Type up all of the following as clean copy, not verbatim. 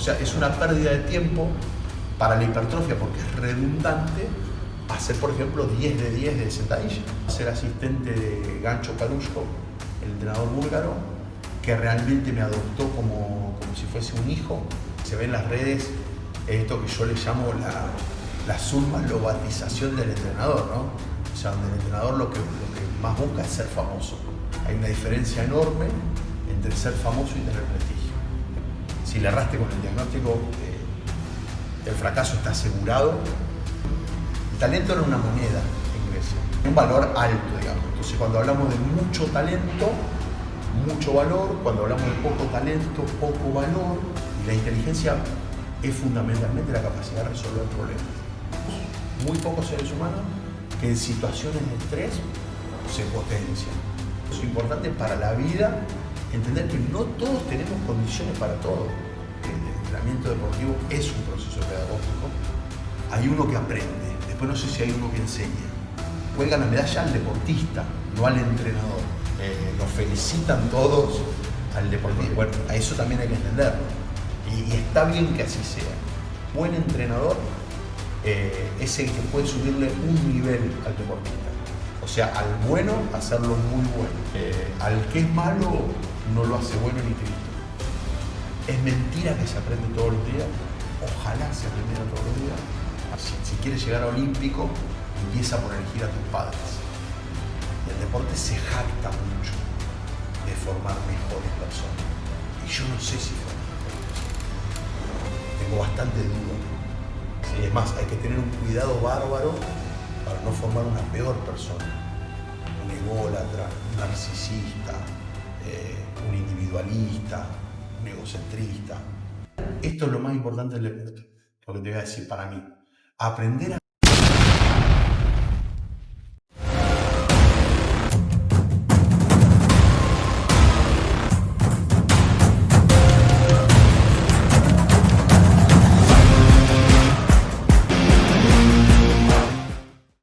sea, es una pérdida de tiempo para la hipertrofia porque es redundante hacer, por ejemplo, 10 de 10 de sentadilla. Ser asistente de Gancho Caruso, el entrenador búlgaro, que realmente me adoptó como si fuese un hijo. Se ve en las redes esto que yo le llamo la submalobatización del entrenador, ¿no? O sea, donde el entrenador lo que más busca es ser famoso. Hay una diferencia enorme entre ser famoso y tener prestigio. Si le erraste con el diagnóstico, el fracaso está asegurado. El talento era una moneda en Grecia, un valor alto, digamos. Entonces, cuando hablamos de mucho talento, mucho valor; cuando hablamos de poco talento, poco valor. Y la inteligencia es fundamentalmente la capacidad de resolver problemas. Muy pocos seres humanos que en situaciones de estrés se potencian. Es importante para la vida entender que no todos tenemos condiciones para todo. El entrenamiento deportivo es un proceso pedagógico. Hay uno que aprende, después no sé si hay uno que enseña. Cuelgan la medalla al deportista, no al entrenador. Lo felicitan todos al deportista. Bueno, a eso también hay que entenderlo. Y está bien que así sea. Buen entrenador es el que puede subirle un nivel al deportista. O sea, al bueno, hacerlo muy bueno. Al que es malo, no lo hace bueno ni triste. Es mentira que se aprende todos los días. Ojalá se aprendiera todos los días. Si quieres llegar a olímpico, empieza por elegir a tus padres. Y el deporte se jacta mucho de formar mejores personas. Y yo no sé si forman mejores personas. Tengo bastante duda. Sí, es más, hay que tener un cuidado bárbaro para no formar una peor persona. Un ególatra, un narcisista, un individualista, un egocentrista. Esto es lo más importante del deporte, lo que te voy a decir para mí. Aprender a...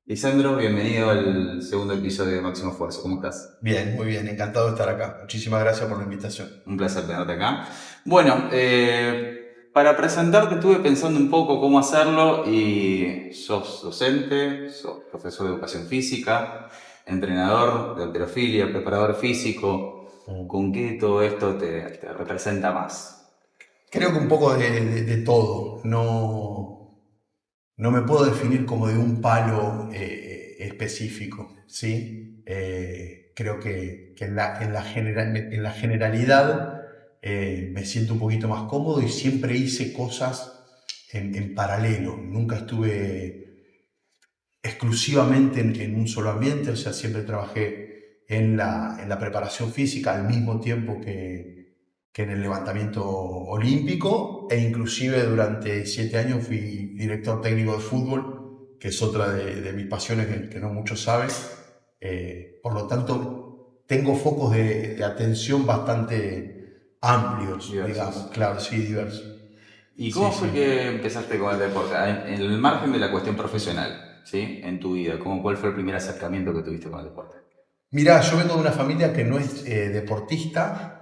Lisandro, bienvenido al segundo episodio de Máximo Esfuerzo. ¿Cómo estás? Bien, muy bien, encantado de estar acá. Muchísimas gracias por la invitación. Un placer tenerte acá. Bueno, para presentarte estuve pensando un poco cómo hacerlo y sos docente, sos profesor de educación física, entrenador de halterofilia, preparador físico. ¿Con qué todo esto te representa más? Creo que un poco de todo. No me puedo definir como de un palo específico, ¿sí? Creo que en la generalidad me siento un poquito más cómodo y siempre hice cosas en paralelo. Nunca estuve exclusivamente en un solo ambiente, o sea, siempre trabajé en la preparación física al mismo tiempo que en el levantamiento olímpico, e inclusive durante 7 años fui director técnico de fútbol, que es otra de mis pasiones que no muchos saben. Por lo tanto, tengo focos de atención bastante amplios, Diversos. digamos, claro, sí, diversos. ¿Y cómo Sí, fue sí. que empezaste con el deporte? En el margen de la cuestión profesional, ¿sí? En tu vida, ¿cuál fue el primer acercamiento que tuviste con el deporte? Mirá, yo vengo de una familia que no es deportista,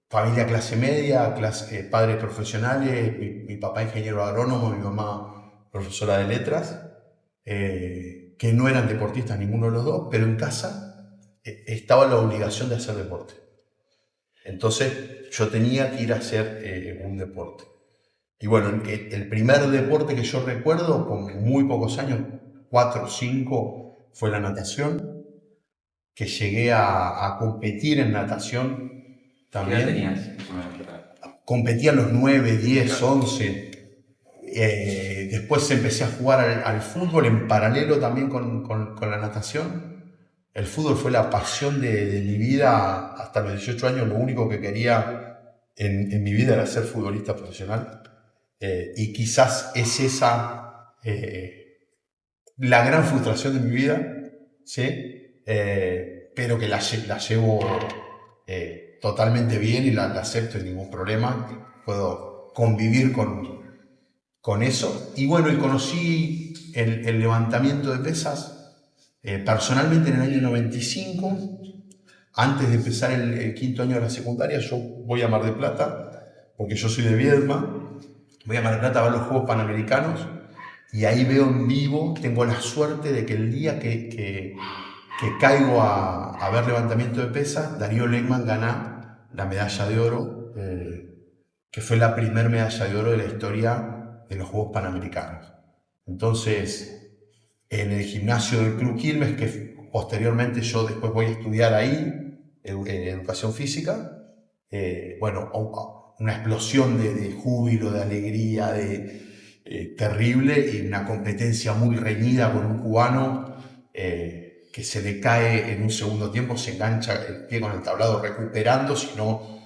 familia clase media, padres profesionales, mi papá ingeniero agrónomo, mi mamá profesora de letras, que no eran deportistas ninguno de los dos, pero en casa estaba la obligación de hacer deporte. Entonces yo tenía que ir a hacer un deporte. Y bueno, el primer deporte que yo recuerdo, con muy pocos años, 4 o 5, fue la natación, que llegué a competir en natación también. ¿Qué edad tenías? Competía a los 9, 10, 11. Después empecé a jugar al fútbol en paralelo también con la natación. El fútbol fue la pasión de mi vida hasta los 18 años. Lo único que quería en mi vida era ser futbolista profesional. Y quizás es esa la gran frustración de mi vida, ¿sí? Pero que la llevo totalmente bien y la acepto sin ningún problema. Puedo convivir con eso. Y bueno, y conocí el levantamiento de pesas personalmente en el año 95. Antes de empezar el 5.º año de la secundaria, yo voy a Mar del Plata, porque yo soy de Viedma, voy a Mar del Plata a ver los Juegos Panamericanos y ahí veo en vivo, tengo la suerte de que el día que caigo a ver levantamiento de pesas, Darío Lehmann gana la medalla de oro, que fue la primera medalla de oro de la historia de los Juegos Panamericanos. Entonces, en el gimnasio del Club Quilmes, que posteriormente yo después voy a estudiar ahí, educación física, bueno, una explosión de júbilo, de alegría, terrible, y una competencia muy reñida con un cubano que se le cae en un segundo tiempo, se engancha el pie con el tablado recuperando, si no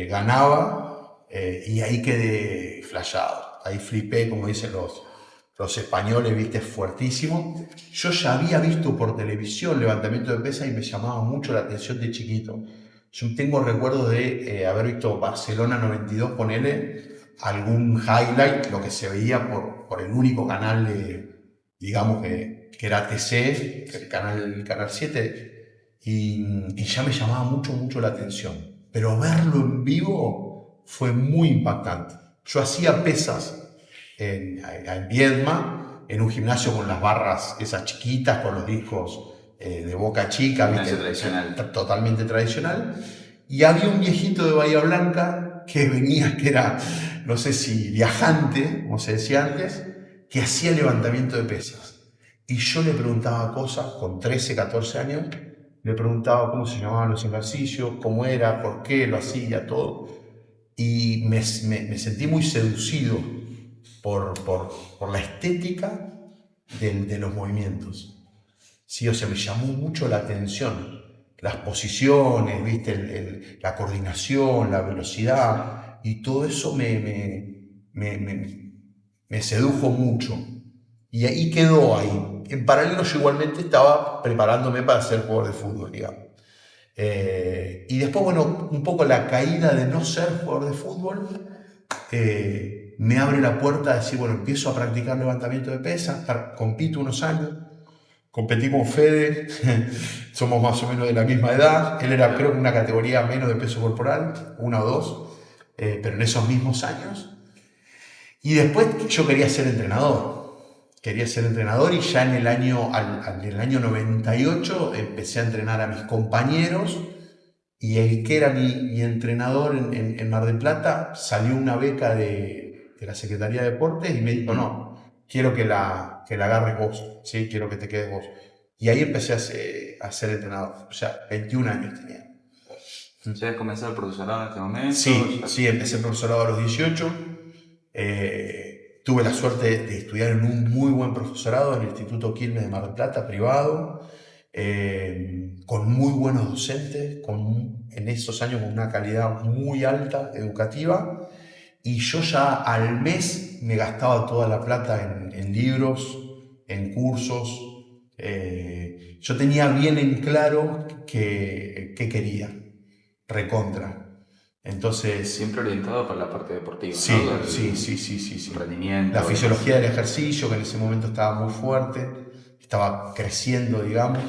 ganaba, y ahí quedé flashado, ahí flipé, como dicen los españoles, viste, fuertísimo. Yo ya había visto por televisión levantamiento de pesas y me llamaba mucho la atención de chiquito. Yo tengo recuerdos de haber visto Barcelona 92, ponele algún highlight, lo que se veía por el único canal digamos que era TC, el canal 7, y ya me llamaba mucho la atención. Pero verlo en vivo fue muy impactante. Yo hacía pesas en Viedma, en un gimnasio con las barras esas chiquitas, con los discos de boca chica, ¿viste? Tradicional. Totalmente tradicional. Y había un viejito de Bahía Blanca que venía, que era, no sé si viajante, como se decía antes, que hacía levantamiento de pesas. Y yo le preguntaba cosas, con 13, 14 años, le preguntaba cómo se llamaban los ejercicios, cómo era, por qué lo hacía, todo. Y me sentí muy seducido por la estética de los movimientos. Sí, o sea, me llamó mucho la atención. Las posiciones, ¿viste? La coordinación, la velocidad, y todo eso me sedujo mucho. Y ahí quedó ahí. En paralelo yo igualmente estaba preparándome para ser jugador de fútbol, digamos. Y después, bueno, un poco la caída de no ser jugador de fútbol me abre la puerta a decir, bueno, empiezo a practicar levantamiento de pesas, compito unos años, competí con Fede, somos más o menos de la misma edad, él era creo que una categoría menos de peso corporal, 1 o 2, pero en esos mismos años. Y después yo quería ser entrenador y ya en el año 98 empecé a entrenar a mis compañeros, y el que era mi entrenador en Mar del Plata salió una beca de la Secretaría de Deportes y me dijo, no, quiero que la agarres vos, ¿sí? Quiero que te quedes vos. Y ahí empecé a ser entrenador, o sea, 21 años tenía. ¿Ya has comenzado el profesorado en este momento? Sí, empecé el profesorado a los 18. Tuve la suerte de estudiar en un muy buen profesorado en el Instituto Quilmes de Mar del Plata, privado, con muy buenos docentes, en esos años con una calidad muy alta educativa, y yo ya al mes me gastaba toda la plata en libros, en cursos. Yo tenía bien en claro qué quería, recontra. Entonces, siempre orientado para la parte deportiva, sí, ¿no? Sí. Rendimiento. La fisiología del ejercicio, que en ese momento estaba muy fuerte, estaba creciendo, digamos.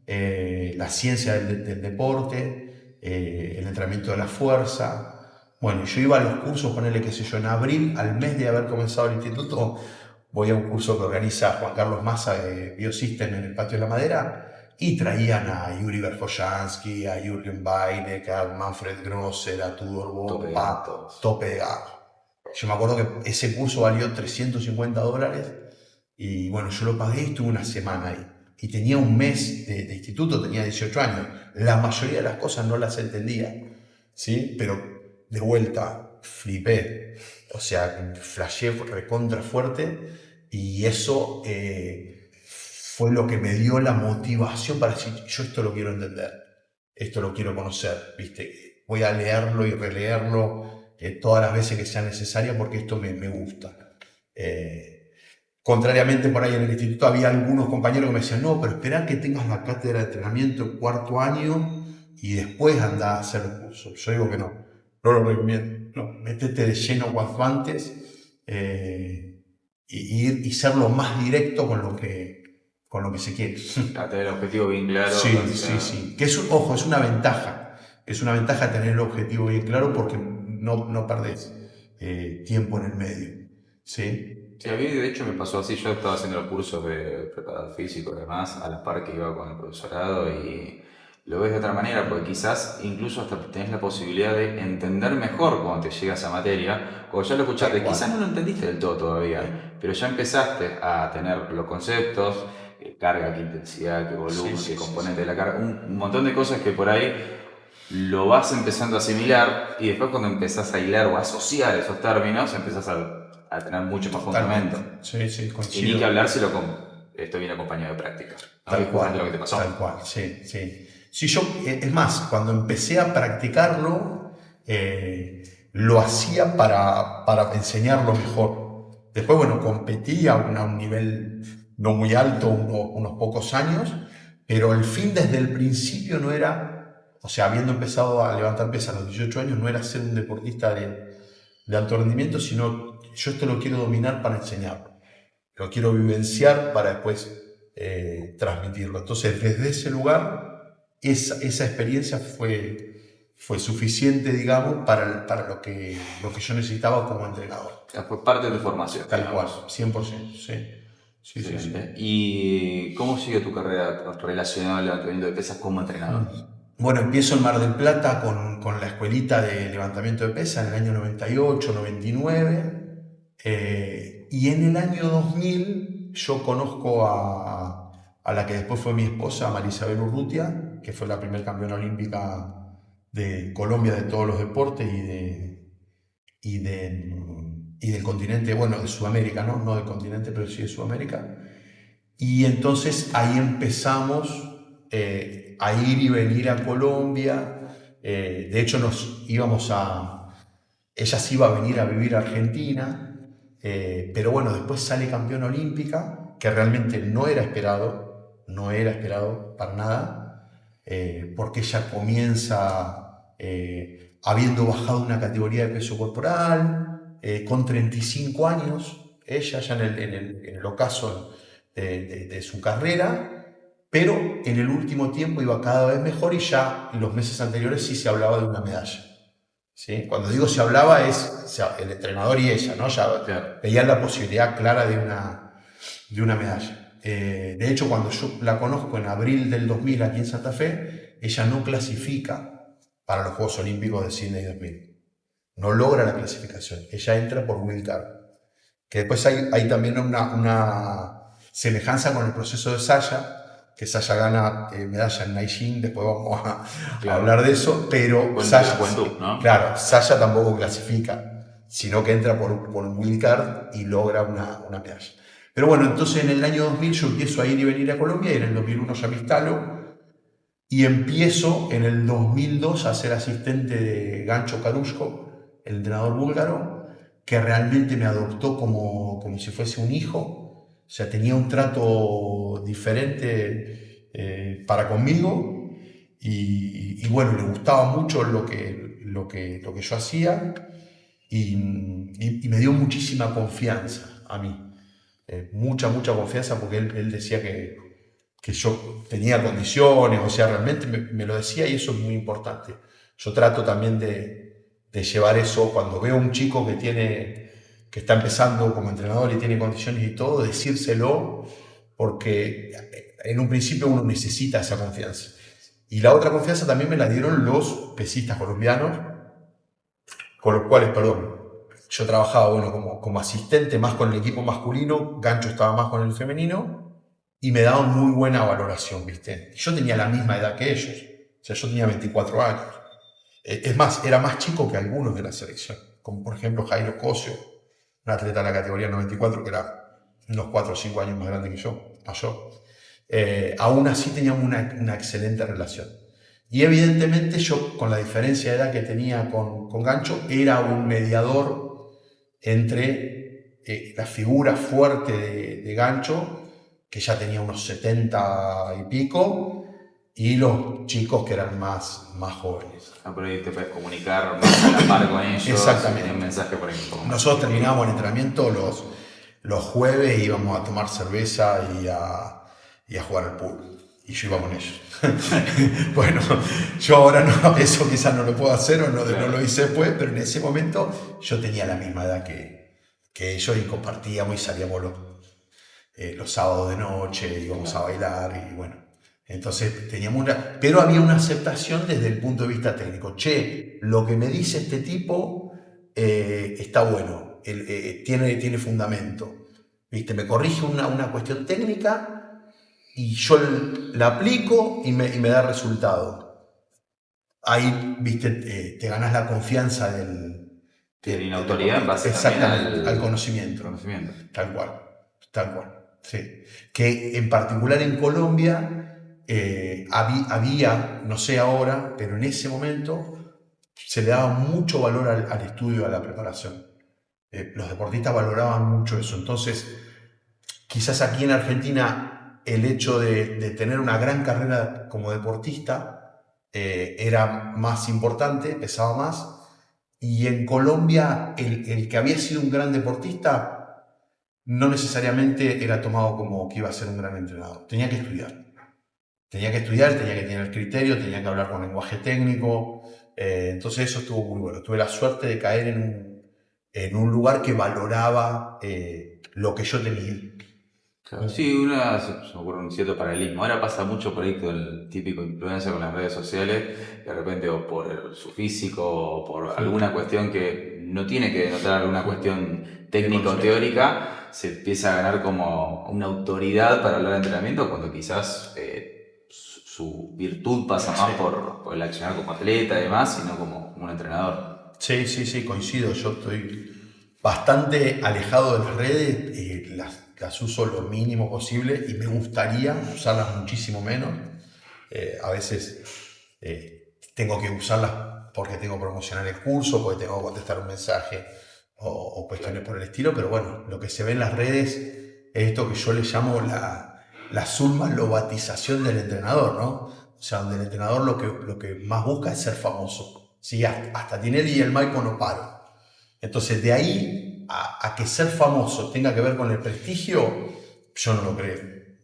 La ciencia del deporte, el entrenamiento de la fuerza. Bueno, yo iba a los cursos, ponerle, qué sé yo, en abril, al mes de haber comenzado el instituto, voy a un curso que organiza Juan Carlos Massa de Biosystem en el Patio de la Madera, y traían a Yuri Verkhoyansky, a Jürgen Weineck, a Manfred Grosser, a Tudor Bompa, tope de gama. Yo me acuerdo que ese curso valió $350, y bueno, yo lo pagué y estuve una semana ahí. Y tenía un mes de instituto, tenía 18 años. La mayoría de las cosas no las entendía, ¿sí? Pero de vuelta, flipé. O sea, flasheé recontra fuerte, y eso fue lo que me dio la motivación para decir, yo esto lo quiero entender, esto lo quiero conocer, ¿viste? Voy a leerlo y releerlo todas las veces que sea necesaria, porque esto me gusta. Contrariamente, por ahí en el instituto había algunos compañeros que me decían, no, pero espera que tengas la cátedra de entrenamiento en 4º año y después anda a hacer el curso. Yo digo que no lo recomiendo. No, métete de lleno cuanto antes, y ser lo más directo con lo que se quiere. Tener el objetivo bien claro. Sí. Que ojo, es una ventaja. Es una ventaja tener el objetivo bien claro, porque no perdés. tiempo en el medio. ¿Sí? Sí, a mí de hecho me pasó así, yo estaba haciendo los cursos de preparador físico y demás, a la par que iba con el profesorado y lo ves de otra manera, porque quizás incluso hasta tenés la posibilidad de entender mejor cuando te llega esa materia, o ya lo escuchaste, quizás no lo entendiste del todo todavía, pero ya empezaste a tener los conceptos, qué carga, qué intensidad, qué volumen, qué componente de la carga, un montón de cosas que por ahí lo vas empezando a asimilar y después cuando empezás a hilar o a asociar esos términos, empezás a tener mucho más fundamento. Sí, sí, coincido. Y ni que hablar si esto viene acompañado de práctica. Tal cual, lo que te pasó. tal cual, sí, sí. Sí, yo, es más, cuando empecé a practicarlo, lo hacía para enseñarlo mejor. Después, bueno, competía a un nivel no muy alto, unos pocos años, pero el fin desde el principio no era, o sea, habiendo empezado a levantar pesas a los 18 años, no era ser un deportista de alto rendimiento, sino yo esto lo quiero dominar para enseñarlo. Lo quiero vivenciar para después transmitirlo. Entonces, desde ese lugar, esa experiencia fue suficiente, digamos, para lo que yo necesitaba como entrenador. Fue parte de tu formación. Tal cual, 100%, sí. Sí, sí, sí. ¿Y cómo sigue tu carrera relacionada al levantamiento de pesas como entrenador? Bueno, empiezo en Mar del Plata con la escuelita de levantamiento de pesas en el año 98, 99. Y en el año 2000 yo conozco a la que después fue mi esposa, Marisabel Urrutia, que fue la primera campeona olímpica de Colombia de todos los deportes y del continente, bueno, de Sudamérica, ¿no? No del continente, pero sí de Sudamérica. Y entonces ahí empezamos a ir y venir a Colombia. De hecho, ella se iba a venir a vivir a Argentina. Pero bueno, después sale campeona olímpica, que realmente no era esperado para nada, porque ella comienza habiendo bajado una categoría de peso corporal, con 35 años, ella ya en el ocaso de su carrera, pero en el último tiempo iba cada vez mejor y ya en los meses anteriores sí se hablaba de una medalla. ¿Sí? Cuando digo se hablaba es el entrenador y ella, ¿no? Ya veían la posibilidad clara de una medalla. De hecho, cuando yo la conozco en abril del 2000 aquí en Santa Fe, ella no clasifica para los Juegos Olímpicos de Sydney 2000. No logra la clasificación. Ella entra por wildcard. Que después hay también una semejanza con el proceso de Sasha, que Sasha gana medalla en Nanjing, después vamos a hablar de eso, pero Sasha tampoco clasifica, sino que entra por un wildcard y logra una medalla. Pero bueno, entonces en el año 2000 yo empiezo a ir y venir a Colombia, y en el 2001 ya me instalo, y empiezo en el 2002 a ser asistente de Gancho Carushko, el entrenador búlgaro, que realmente me adoptó como si fuese un hijo. O sea, tenía un trato diferente para conmigo y bueno, le gustaba mucho lo que yo hacía y me dio muchísima confianza a mí. Mucha confianza, porque él decía que yo tenía condiciones, o sea, realmente me lo decía, y eso es muy importante. Yo trato también de llevar eso cuando veo a un chico que está empezando como entrenador y tiene condiciones y todo, decírselo, porque en un principio uno necesita esa confianza. Y la otra confianza también me la dieron los pesistas colombianos, con los cuales, yo trabajaba como asistente más con el equipo masculino, Gancho estaba más con el femenino, y me daban muy buena valoración, ¿viste? Yo tenía la misma edad que ellos, o sea, yo tenía 24 años. Es más, era más chico que algunos de la selección, como por ejemplo Jairo Cosio, un atleta de la categoría 94 que era unos 4 o 5 años más grande que yo, mayor. Aún así teníamos una excelente relación. Y evidentemente yo, con la diferencia de edad que tenía con Gancho, era un mediador entre la figura fuerte de Gancho, que ya tenía unos 70 y pico, y los chicos que eran más jóvenes. Por ahí te puedes comunicar más a la par con ellos. Exactamente. Un mensaje por ahí. Nosotros terminábamos el entrenamiento los jueves, íbamos a tomar cerveza y a jugar al pool. Y yo iba con ellos. Bueno, yo ahora no, eso quizás no lo puedo hacer o no, no lo hice después, pero en ese momento yo tenía la misma edad que ellos y compartíamos y salíamos los sábados de noche, íbamos a bailar y bueno. Entonces teníamos pero había una aceptación desde el punto de vista técnico. Che, lo que me dice este tipo está bueno, tiene fundamento. ¿Viste? Me corrige una cuestión técnica y yo la aplico y me da resultado. Ahí, viste, te ganas la confianza Tiene autoridad en base exactamente, al conocimiento. Tal cual. Sí. Que en particular en Colombia había, no sé ahora, pero en ese momento se le daba mucho valor al estudio, a la preparación. Los deportistas valoraban mucho eso. Entonces, quizás aquí en Argentina el hecho de tener una gran carrera como deportista era más importante, pesaba más. Y en Colombia el que había sido un gran deportista no necesariamente era tomado como que iba a ser un gran entrenador. Tenía que estudiar, tenía que tener criterio, tenía que hablar con lenguaje técnico. Entonces eso estuvo muy bueno. Tuve la suerte de caer en un lugar que valoraba lo que yo tenía. Claro. Sí, se me ocurre un cierto paralelismo. Ahora pasa mucho por ahí con el típico influencer con las redes sociales, de repente o por su físico o por alguna cuestión que no tiene que denotar alguna cuestión técnica o teórica, se empieza a ganar como una autoridad para hablar de entrenamiento cuando quizás su virtud pasa más por el accionar como atleta y demás, sino como un entrenador. Sí, coincido. Yo estoy bastante alejado de las redes, las uso lo mínimo posible y me gustaría usarlas muchísimo menos. A veces tengo que usarlas porque tengo que promocionar el curso, porque tengo que contestar un mensaje o cuestiones por el estilo, pero bueno, lo que se ve en las redes es esto que yo le llamo la submalobatización del entrenador, ¿no? O sea, donde el entrenador lo que más busca es ser famoso. ¿Sí? Hasta Tinelli y el Maipo no paro. Entonces, de ahí a que ser famoso tenga que ver con el prestigio, yo no lo creo,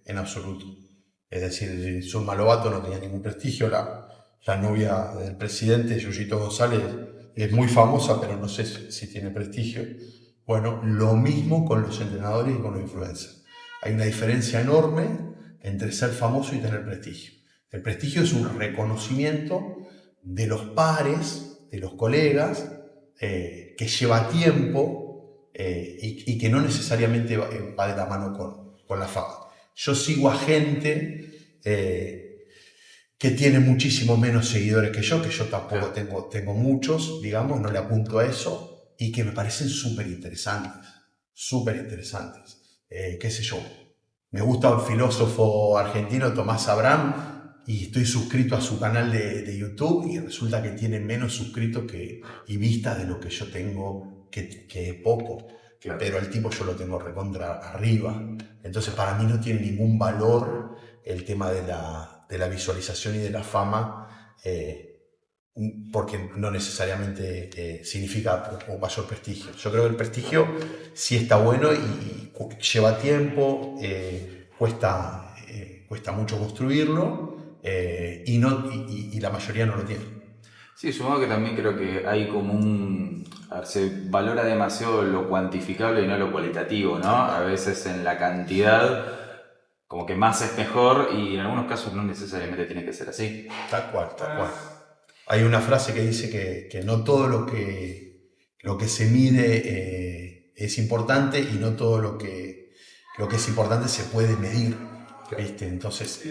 en absoluto. Es decir, Zulma Lobato no tenía ningún prestigio, la novia del presidente, Yuyito González, es muy famosa, pero no sé si tiene prestigio. Bueno, lo mismo con los entrenadores y con los influencers. Hay una diferencia enorme entre ser famoso y tener prestigio. El prestigio es un reconocimiento de los pares, de los colegas, que lleva tiempo y que no necesariamente va de la mano con la fama. Yo sigo a gente que tiene muchísimo menos seguidores que yo tampoco tengo muchos, digamos, no le apunto a eso, y que me parecen súper interesantes. Qué sé yo, me gusta un filósofo argentino, Tomás Abraham, y estoy suscrito a su canal de YouTube y resulta que tiene menos suscritos y vistas de lo que yo tengo, que es poco. Claro. Pero el tipo yo lo tengo recontra arriba. Entonces para mí no tiene ningún valor el tema de la visualización y de la fama, porque no necesariamente significa un mayor prestigio. Yo creo que el prestigio sí está bueno y lleva tiempo, cuesta mucho construirlo. Y la mayoría no lo tiene. Sí, supongo que también creo que hay como se valora demasiado lo cuantificable y no lo cualitativo, ¿no? A veces en la cantidad, como que más es mejor y en algunos casos no necesariamente tiene que ser así. Tal cual. Hay una frase que dice que no todo lo que se mide es importante y no todo lo que es importante se puede medir. ¿Viste? Entonces,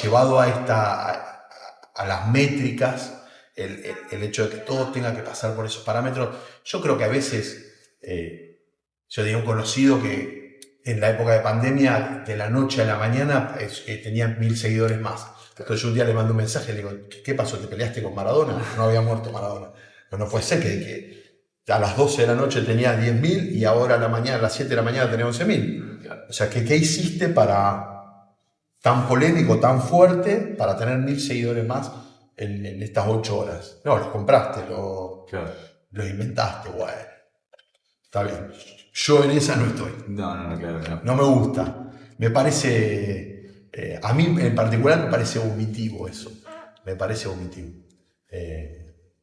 llevado a las métricas, el hecho de que todo tenga que pasar por esos parámetros, yo creo que a veces, yo tenía un conocido que en la época de pandemia, de la noche a la mañana, tenía 1000 seguidores más. Entonces yo un día le mando un mensaje y le digo, ¿qué pasó? ¿Te peleaste con Maradona? No había muerto Maradona. No puede ser que a las 12 de la noche tenía 10.000 y ahora a las 7 de la mañana tenía 11.000. O sea, ¿qué hiciste tan polémico, tan fuerte, para tener 1000 seguidores más en estas 8 horas? No, los compraste, los inventaste, bueno. Está bien. Yo en esa no estoy. No, claro. No me gusta. Me parece A mí en particular me parece vomitivo eso. Me parece vomitivo.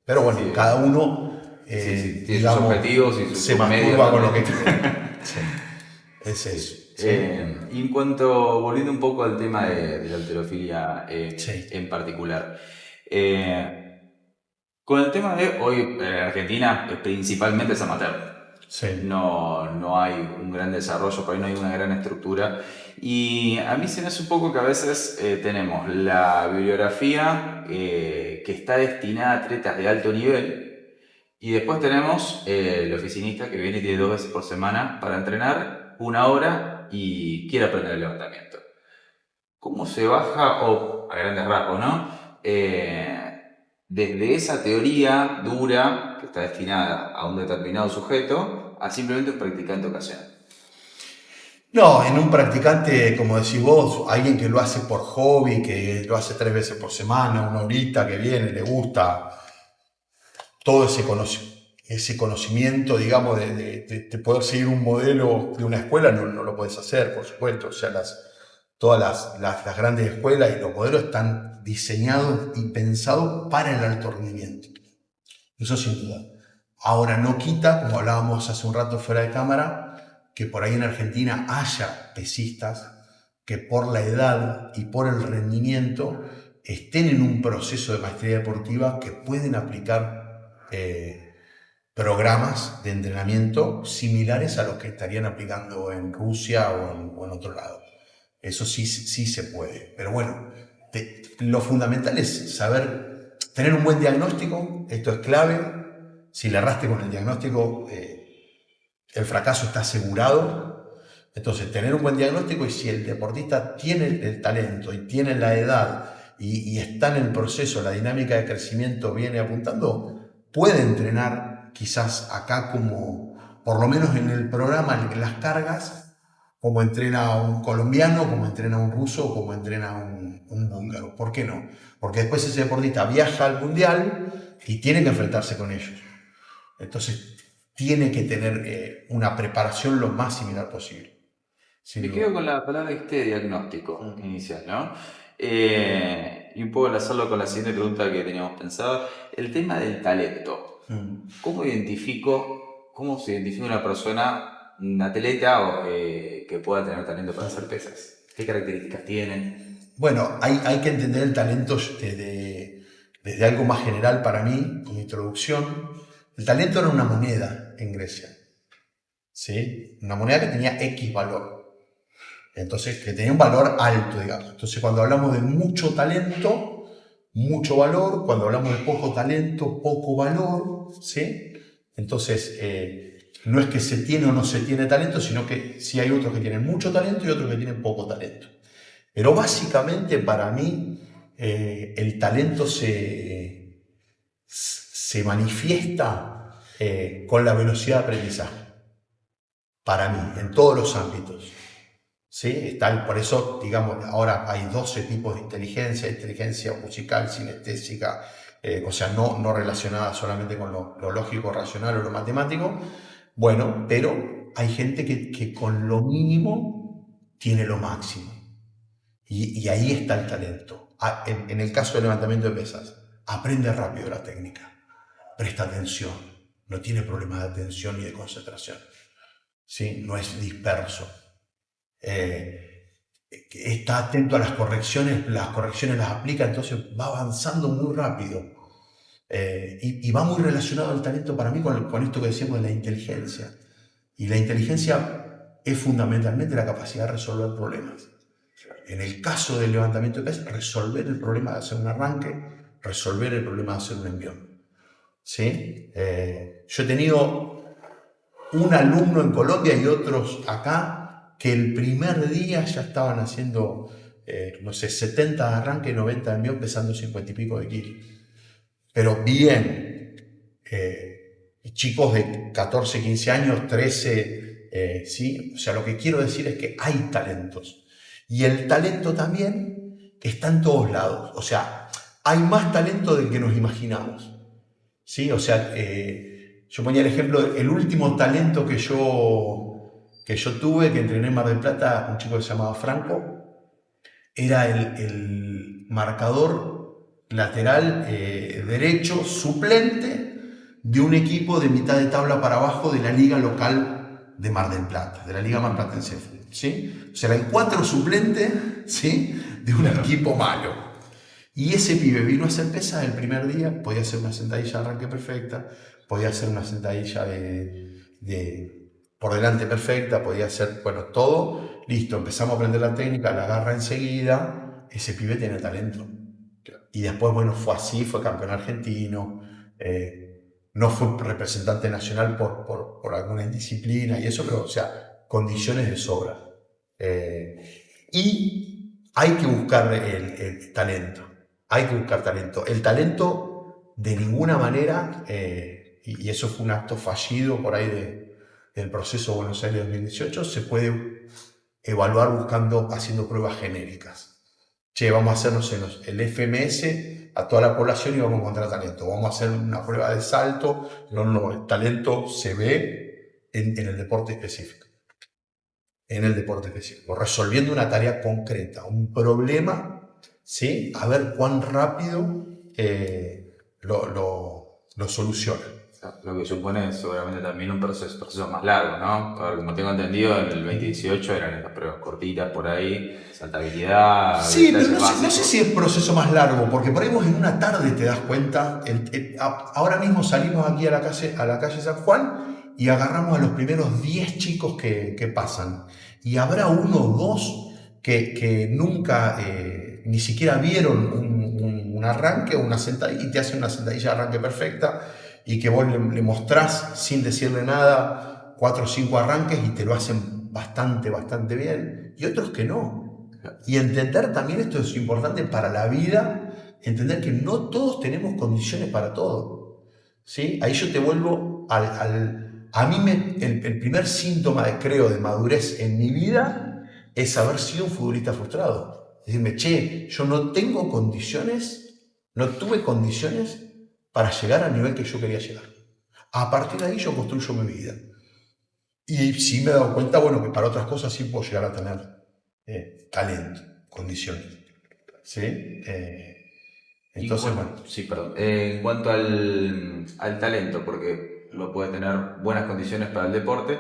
Pero bueno, Sí, cada uno, tiene digamos, sus objetivos y se sus medios masturba con lo que también. quiere. Sí, es Sí. eso. ¿Sí? Y en cuanto, volviendo un poco al tema de la halterofilia Sí. en particular, con el tema de hoy en Argentina principalmente es amateur. Sí. No hay un gran desarrollo, por ahí no hay una gran estructura. Y a mí se me hace un poco que a veces tenemos la bibliografía que está destinada a atletas de alto nivel y después tenemos el oficinista que viene y tiene 2 veces por semana para entrenar 1 hora y quiere aprender el levantamiento. ¿Cómo se baja, o a grandes rasgos, ¿no? Desde esa teoría dura que está destinada a un determinado sujeto a simplemente un practicante ocasional? No, en un practicante, como decís vos, alguien que lo hace por hobby, que lo hace 3 veces por semana, 1 horita, que viene, le gusta, todo ese conocimiento, digamos, de poder seguir un modelo de una escuela, no lo puedes hacer, por supuesto. O sea, todas las grandes escuelas y los modelos están diseñados y pensados para el alto rendimiento. Eso sin duda. Ahora no quita, como hablábamos hace un rato fuera de cámara, que por ahí en Argentina haya pesistas que por la edad y por el rendimiento estén en un proceso de maestría deportiva que pueden aplicar programas de entrenamiento similares a los que estarían aplicando en Rusia o en otro lado. Eso sí se puede. Pero bueno, lo fundamental es saber tener un buen diagnóstico. Esto es clave. Si le erraste con el diagnóstico, el fracaso está asegurado. Entonces, tener un buen diagnóstico, y si el deportista tiene el talento y tiene la edad y está en el proceso, la dinámica de crecimiento viene apuntando, puede entrenar quizás acá como, por lo menos en el programa, en las cargas, como entrena un colombiano, como entrena un ruso, como entrena un búlgaro. ¿Por qué no? Porque después ese deportista viaja al mundial y tiene que enfrentarse con ellos. Entonces, tiene que tener una preparación lo más similar posible. Me quedo con la palabra diagnóstico inicial, ¿no? Y un poco enlazarlo con la siguiente pregunta que teníamos pensada, el tema del talento. ¿Cómo se identifica una persona, un atleta que pueda tener talento para hacer pesas? ¿Qué características tienen? Bueno, hay que entender el talento desde algo más general para mí, como introducción. El talento era una moneda en Grecia, ¿sí? Una moneda que tenía X valor. Entonces, que tenía un valor alto, digamos. Entonces, cuando hablamos de mucho talento, mucho valor. Cuando hablamos de poco talento, poco valor, ¿sí? Entonces, no es que se tiene o no se tiene talento, sino que sí hay otros que tienen mucho talento y otros que tienen poco talento. Pero básicamente para mí el talento se manifiesta con la velocidad de aprendizaje. Para mí, en todos los ámbitos. ¿Sí? Por eso, digamos, ahora hay 12 tipos de inteligencia musical, sinestésica, o sea, no relacionada solamente con lo lógico, racional o lo matemático. Bueno, pero hay gente que con lo mínimo tiene lo máximo. Y ahí está el talento. En el caso del levantamiento de pesas, aprende rápido la técnica, presta atención, no tiene problemas de atención ni de concentración, ¿sí? No es disperso. Está atento a las correcciones las aplica, entonces va avanzando muy rápido. Y va muy relacionado el talento para mí con esto que decíamos de la inteligencia. Y la inteligencia es fundamentalmente la capacidad de resolver problemas. En el caso del levantamiento de pesas, resolver el problema de hacer un arranque, resolver el problema de hacer un envión. ¿Sí? Yo he tenido un alumno en Colombia y otros acá que el primer día ya estaban haciendo, 70 de arranque, 90 de envión, pesando 50 y pico de kilos. Pero bien, chicos de 14, 15 años, 13, ¿sí? O sea, lo que quiero decir es que hay talentos. Y el talento también está en todos lados. O sea, hay más talento del que nos imaginamos. ¿Sí? O sea, yo ponía el ejemplo, el último talento que yo tuve, que entrené en Mar del Plata, un chico que se llamaba Franco, era el marcador lateral derecho suplente de un equipo de mitad de tabla para abajo de la liga local de Mar del Plata, de la Liga Marplatense de Fútbol, ¿sí? O sea, eran 4 suplentes, ¿sí?, de un equipo malo. Y ese pibe vino a hacer pesas el primer día, podía hacer una sentadilla de arranque perfecta, podía hacer una sentadilla por delante perfecta, podía hacer, bueno, todo, listo, empezamos a aprender la técnica, la agarra enseguida, ese pibe tiene talento. Y después, bueno, fue así, fue campeón argentino, no fue representante nacional por alguna disciplina y eso, pero, o sea, condiciones de sobra. Y hay que buscar el talento. Hay que buscar talento. El talento, de ninguna manera, y eso fue un acto fallido por ahí del proceso Buenos Aires 2018, se puede evaluar haciendo pruebas genéricas. Che, vamos a hacernos el FMS a toda la población y vamos a encontrar talento. Vamos a hacer una prueba de salto. No, el talento se ve en el deporte específico. En el deporte específico, resolviendo una tarea concreta, un problema, ¿sí? A ver cuán rápido lo soluciona. Lo que supone seguramente también un proceso más largo, ¿no? A ver, como tengo entendido, en el 2018 eran estas pruebas cortitas por ahí, saltabilidad. Sí, pero no sé si es proceso más largo, porque por ahí vos en una tarde te das cuenta. Ahora mismo salimos aquí a la calle San Juan y agarramos a los primeros 10 chicos que pasan. Y habrá uno o dos que nunca ni siquiera vieron un arranque o una sentadilla y te hacen una sentadilla de arranque perfecta y que vos le mostrás sin decirle nada 4 o 5 arranques y te lo hacen bastante bien. Y otros que no. Y entender también, esto es importante para la vida, entender que no todos tenemos condiciones para todo, ¿sí? Ahí yo te vuelvo a mí el primer síntoma de madurez en mi vida es haber sido un futbolista frustrado. Decirme, che, yo no tengo condiciones, no tuve condiciones para llegar al nivel que yo quería llegar. A partir de ahí yo construyo mi vida. Y sí me he dado cuenta, bueno, que para otras cosas sí puedo llegar a tener talento, condiciones. ¿Sí? Entonces, bueno. Sí, perdón. En cuanto al talento, porque lo puede tener buenas condiciones para el deporte,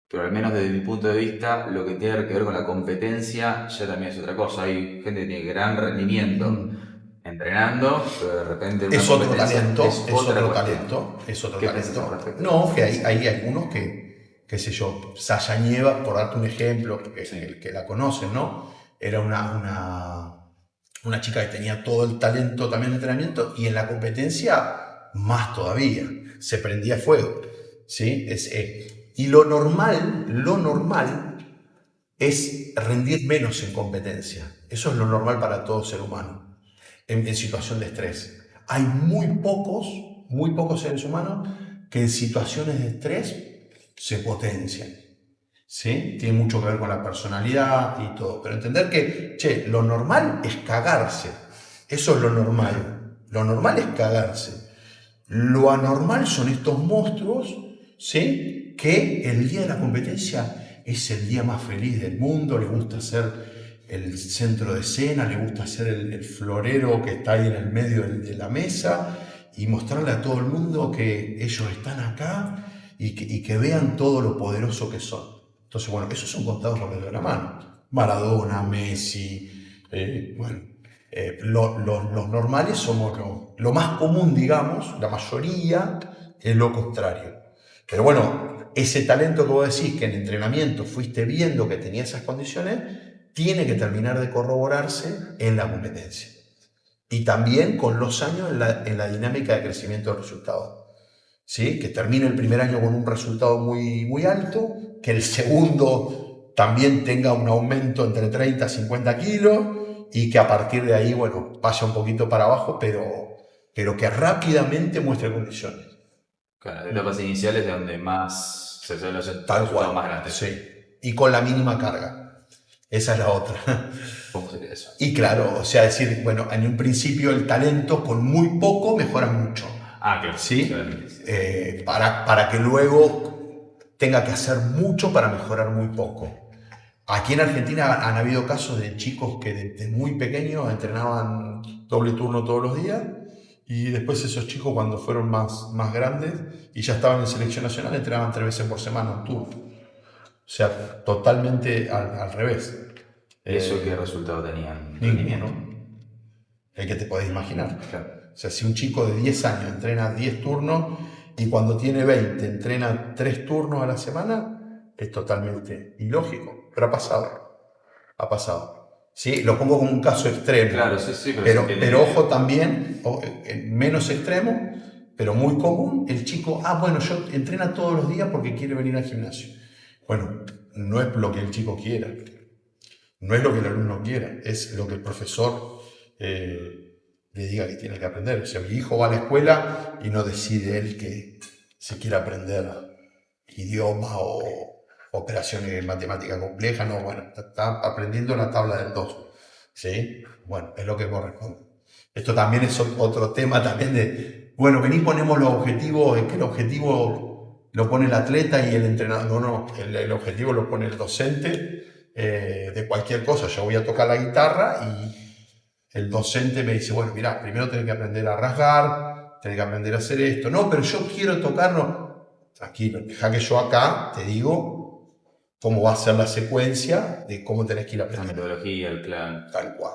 pero al menos desde mi punto de vista, lo que tiene que ver con la competencia ya también es otra cosa. Hay gente que tiene gran rendimiento entrenando, pero de repente una es otro talento, No, que hay algunos que, qué sé yo, Sasha Nieva, por darte un ejemplo, que la conocen, ¿no? Era una chica que tenía todo el talento también de entrenamiento y en la competencia más todavía, se prendía fuego, ¿sí? Y lo normal es rendir menos en competencia. Eso es lo normal para todo ser humano, en situación de estrés. Hay muy pocos seres humanos que en situaciones de estrés se potencian, ¿sí? Tiene mucho que ver con la personalidad y todo, pero entender que, lo normal es cagarse. Eso es lo normal. Lo normal es cagarse. Lo anormal son estos monstruos, ¿sí?, que el día de la competencia es el día más feliz del mundo, les gusta ser el centro de escena, les gusta ser el florero que está ahí en el medio de la mesa y mostrarle a todo el mundo que ellos están acá y que vean todo lo poderoso que son. Entonces, bueno, esos son contados por el dedo de la mano. Maradona, Messi, los normales somos lo más común, digamos, la mayoría es lo contrario. Pero bueno, ese talento que vos decís que en entrenamiento fuiste viendo que tenía esas condiciones, tiene que terminar de corroborarse en la competencia. Y también con los años en la dinámica de crecimiento del resultado. ¿Sí? Que termine el primer año con un resultado muy alto, que el segundo también tenga un aumento entre 30 y 50 kilos y que a partir de ahí, bueno, vaya un poquito para abajo, pero que rápidamente muestre condiciones. Claro, las etapas iniciales de donde más se suele hacer resultados más grandes. Sí, y con la mínima carga. Esa es la otra. ¿Cómo sería eso? Y claro, o sea, decir, bueno, en un principio el talento con muy poco mejora mucho. Claro. ¿Sí? Para que luego tenga que hacer mucho para mejorar muy poco. Aquí en Argentina han habido casos de chicos que desde muy pequeños entrenaban doble turno todos los días y después esos chicos cuando fueron más grandes y ya estaban en selección nacional entrenaban 3 veces por semana un turno. O sea, totalmente al revés. ¿Y eso qué resultado tenían? Ninguno. El que te podés imaginar. Claro. O sea, si un chico de 10 años entrena 10 turnos y cuando tiene 20 entrena 3 turnos a la semana, es totalmente ilógico. Pero ha pasado. Ha pasado. ¿Sí? Lo pongo como un caso extremo. Claro, sí, pero ojo también, menos extremo, pero muy común, el chico, bueno, yo entrena todos los días porque quiere venir al gimnasio. Bueno, no es lo que el chico quiera. No es lo que el alumno quiera, es lo que el profesor le diga que tiene que aprender. O sea, mi hijo va a la escuela y no decide él que se quiere aprender idioma o operaciones matemáticas complejas, no, bueno, está aprendiendo la tabla del 2, ¿sí? Bueno, es lo que corresponde. Esto también es otro tema también de, bueno, vení, ponemos los objetivos, es que el objetivo lo pone el atleta y el entrenador, no, el objetivo lo pone el docente de cualquier cosa. Yo voy a tocar la guitarra y el docente me dice, bueno, mirá, primero tenés que aprender a rasgar, tenés que aprender a hacer esto. No, pero yo quiero tocarlo. Tranquilo, deja que yo acá te digo cómo va a ser la secuencia de cómo tenés que ir aprendiendo. La metodología, el plan. Tal cual.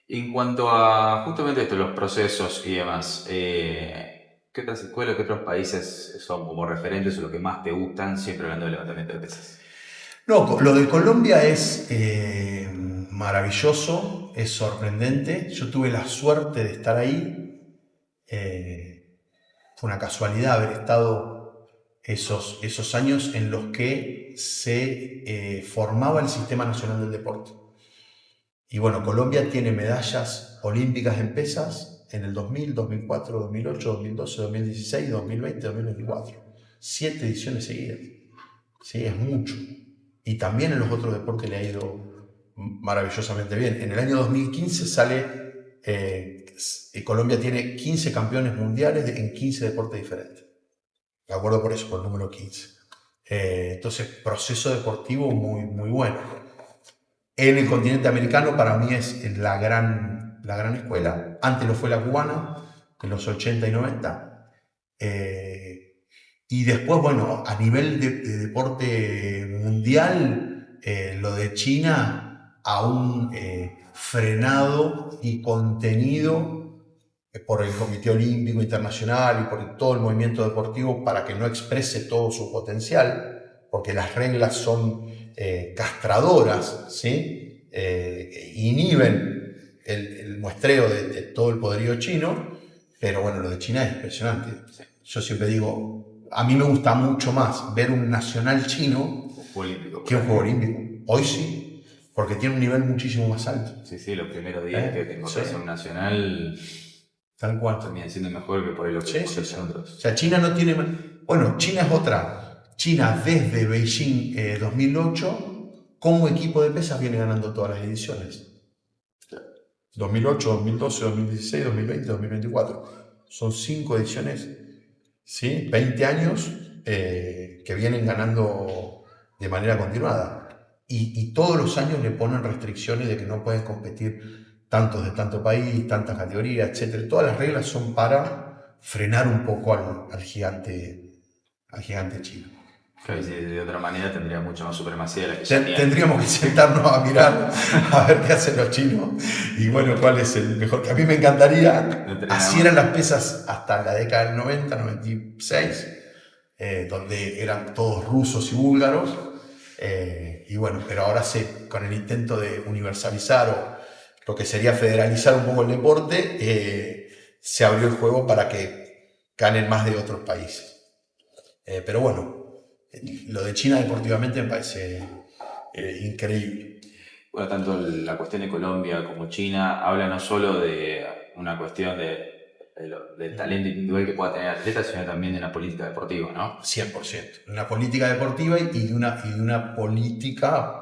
En cuanto a justamente esto, los procesos y demás, ¿qué otras escuelas, qué otros países son como referentes o lo que más te gustan, siempre hablando de levantamiento de pesas? No, lo de Colombia es maravilloso, es sorprendente. Yo tuve la suerte de estar ahí. Fue una casualidad haber estado esos años en los que se formaba el Sistema Nacional del Deporte. Y bueno, Colombia tiene medallas olímpicas en pesas en el 2000, 2004, 2008, 2012, 2016, 2020, 2024. 7 ediciones seguidas. Sí, es mucho. Y también en los otros deportes le ha ido maravillosamente bien. En el año 2015 sale, Colombia tiene 15 campeones mundiales en 15 deportes diferentes. De acuerdo por eso, por el número 15. Entonces, proceso deportivo muy bueno. En el continente americano para mí es la gran escuela. Antes lo fue la cubana, en los 80 y 90. Y después, bueno, a nivel de deporte mundial, lo de China aún frenado y contenido por el Comité Olímpico Internacional y por todo el movimiento deportivo para que no exprese todo su potencial, porque las reglas son castradoras, ¿sí? Inhiben el muestreo de todo el poderío chino, pero bueno, lo de China es impresionante. Sí. Yo siempre digo, a mí me gusta mucho más ver un nacional chino que un juego olímpico. Hoy sí, porque tiene un nivel muchísimo más alto. Sí, los primeros días que te encontrás un nacional... Tal cual. Termina siendo mejor que por ahí lo que otros. O sea, China no tiene... Bueno, China es otra. China desde Beijing 2008, como equipo de pesas viene ganando todas las ediciones. 2008, 2012, 2016, 2020, 2024. Son 5 ediciones, ¿sí? 20 años que vienen ganando de manera continuada. Y todos los años le ponen restricciones de que no pueden competir tantos de tanto país, tantas categorías, etc. Todas las reglas son para frenar un poco al gigante chino. Claro, si de otra manera tendría mucha más supremacía de la que tendríamos que sentarnos a mirar a ver qué hacen los chinos y bueno, cuál es el mejor. Que a mí me encantaría, así eran las pesas hasta la década del 90, 96, donde eran todos rusos y búlgaros, y bueno, pero ahora con el intento de universalizar o lo que sería federalizar un poco el deporte, se abrió el juego para que ganen más de otros países. Pero bueno, lo de China deportivamente me parece increíble. Bueno, tanto la cuestión de Colombia como China habla no solo de una cuestión del talento individual que pueda tener el atleta, sino también de una política deportiva, ¿no? 100%. Una política deportiva y de una política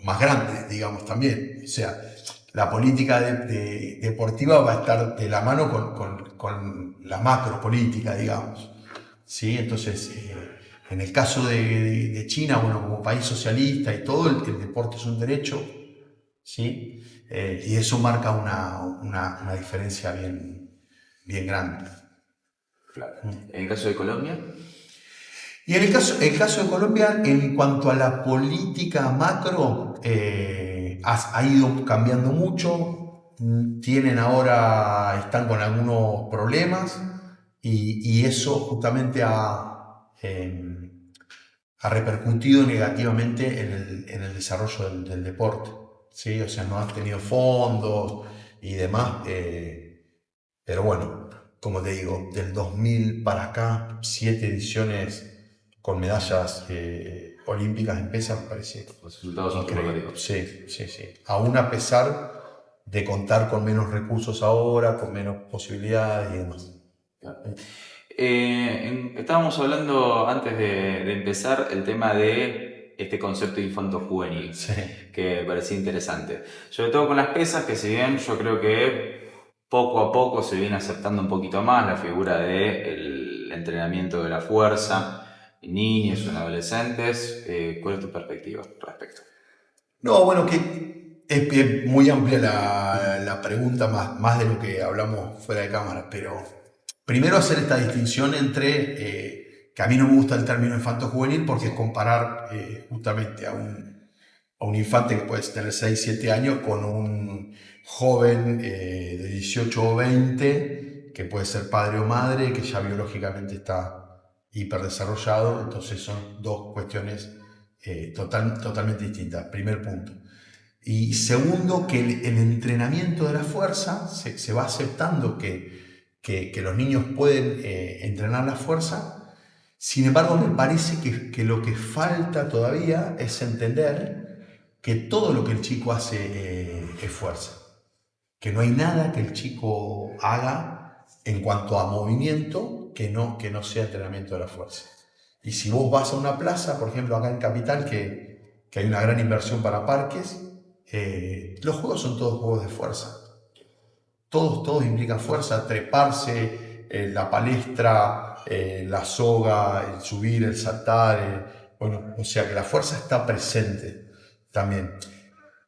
más grande, digamos, también. O sea, la política deportiva va a estar de la mano con la macropolítica, digamos. ¿Sí? Entonces, En el caso de China, bueno, como país socialista y todo, el deporte es un derecho, ¿sí? Y eso marca una diferencia bien grande. Claro. En el caso de Colombia. Y en el caso de Colombia, en cuanto a la política macro, ha ido cambiando mucho. Están con algunos problemas y eso justamente ha repercutido negativamente en el desarrollo del deporte. ¿Sí? O sea, no han tenido fondos y demás. Pero bueno, como te digo, del 2000 para acá, 7 ediciones con medallas olímpicas en pesa, me parece Los resultados son increíble. superlativos. Sí. Aún a pesar de contar con menos recursos ahora, con menos posibilidades y demás. Claro. Estábamos hablando antes de empezar el tema de este concepto de infanto-juvenil, Sí. que me parecía interesante. Sobre todo con las pesas, que si bien yo creo que poco a poco se viene aceptando un poquito más la figura del entrenamiento de la fuerza en niños o en adolescentes, ¿cuál es tu perspectiva al respecto? No, bueno, que es muy amplia la pregunta, más de lo que hablamos fuera de cámara, pero primero hacer esta distinción entre, que a mí no me gusta el término infanto-juvenil porque es comparar justamente a un infante que puede tener 6 7 años con un joven de 18 o 20 que puede ser padre o madre, que ya biológicamente está hiperdesarrollado, entonces son dos cuestiones totalmente distintas, primer punto. Y segundo, que el entrenamiento de la fuerza se va aceptando que los niños pueden entrenar la fuerza. Sin embargo, me parece que lo que falta todavía es entender que todo lo que el chico hace es fuerza. Que no hay nada que el chico haga en cuanto a movimiento que no sea entrenamiento de la fuerza. Y si vos vas a una plaza, por ejemplo acá en Capital, que hay una gran inversión para parques, los juegos son todos juegos de fuerza. Todos implican fuerza, treparse, la palestra, la soga, el subir, el saltar. Bueno, o sea que la fuerza está presente también.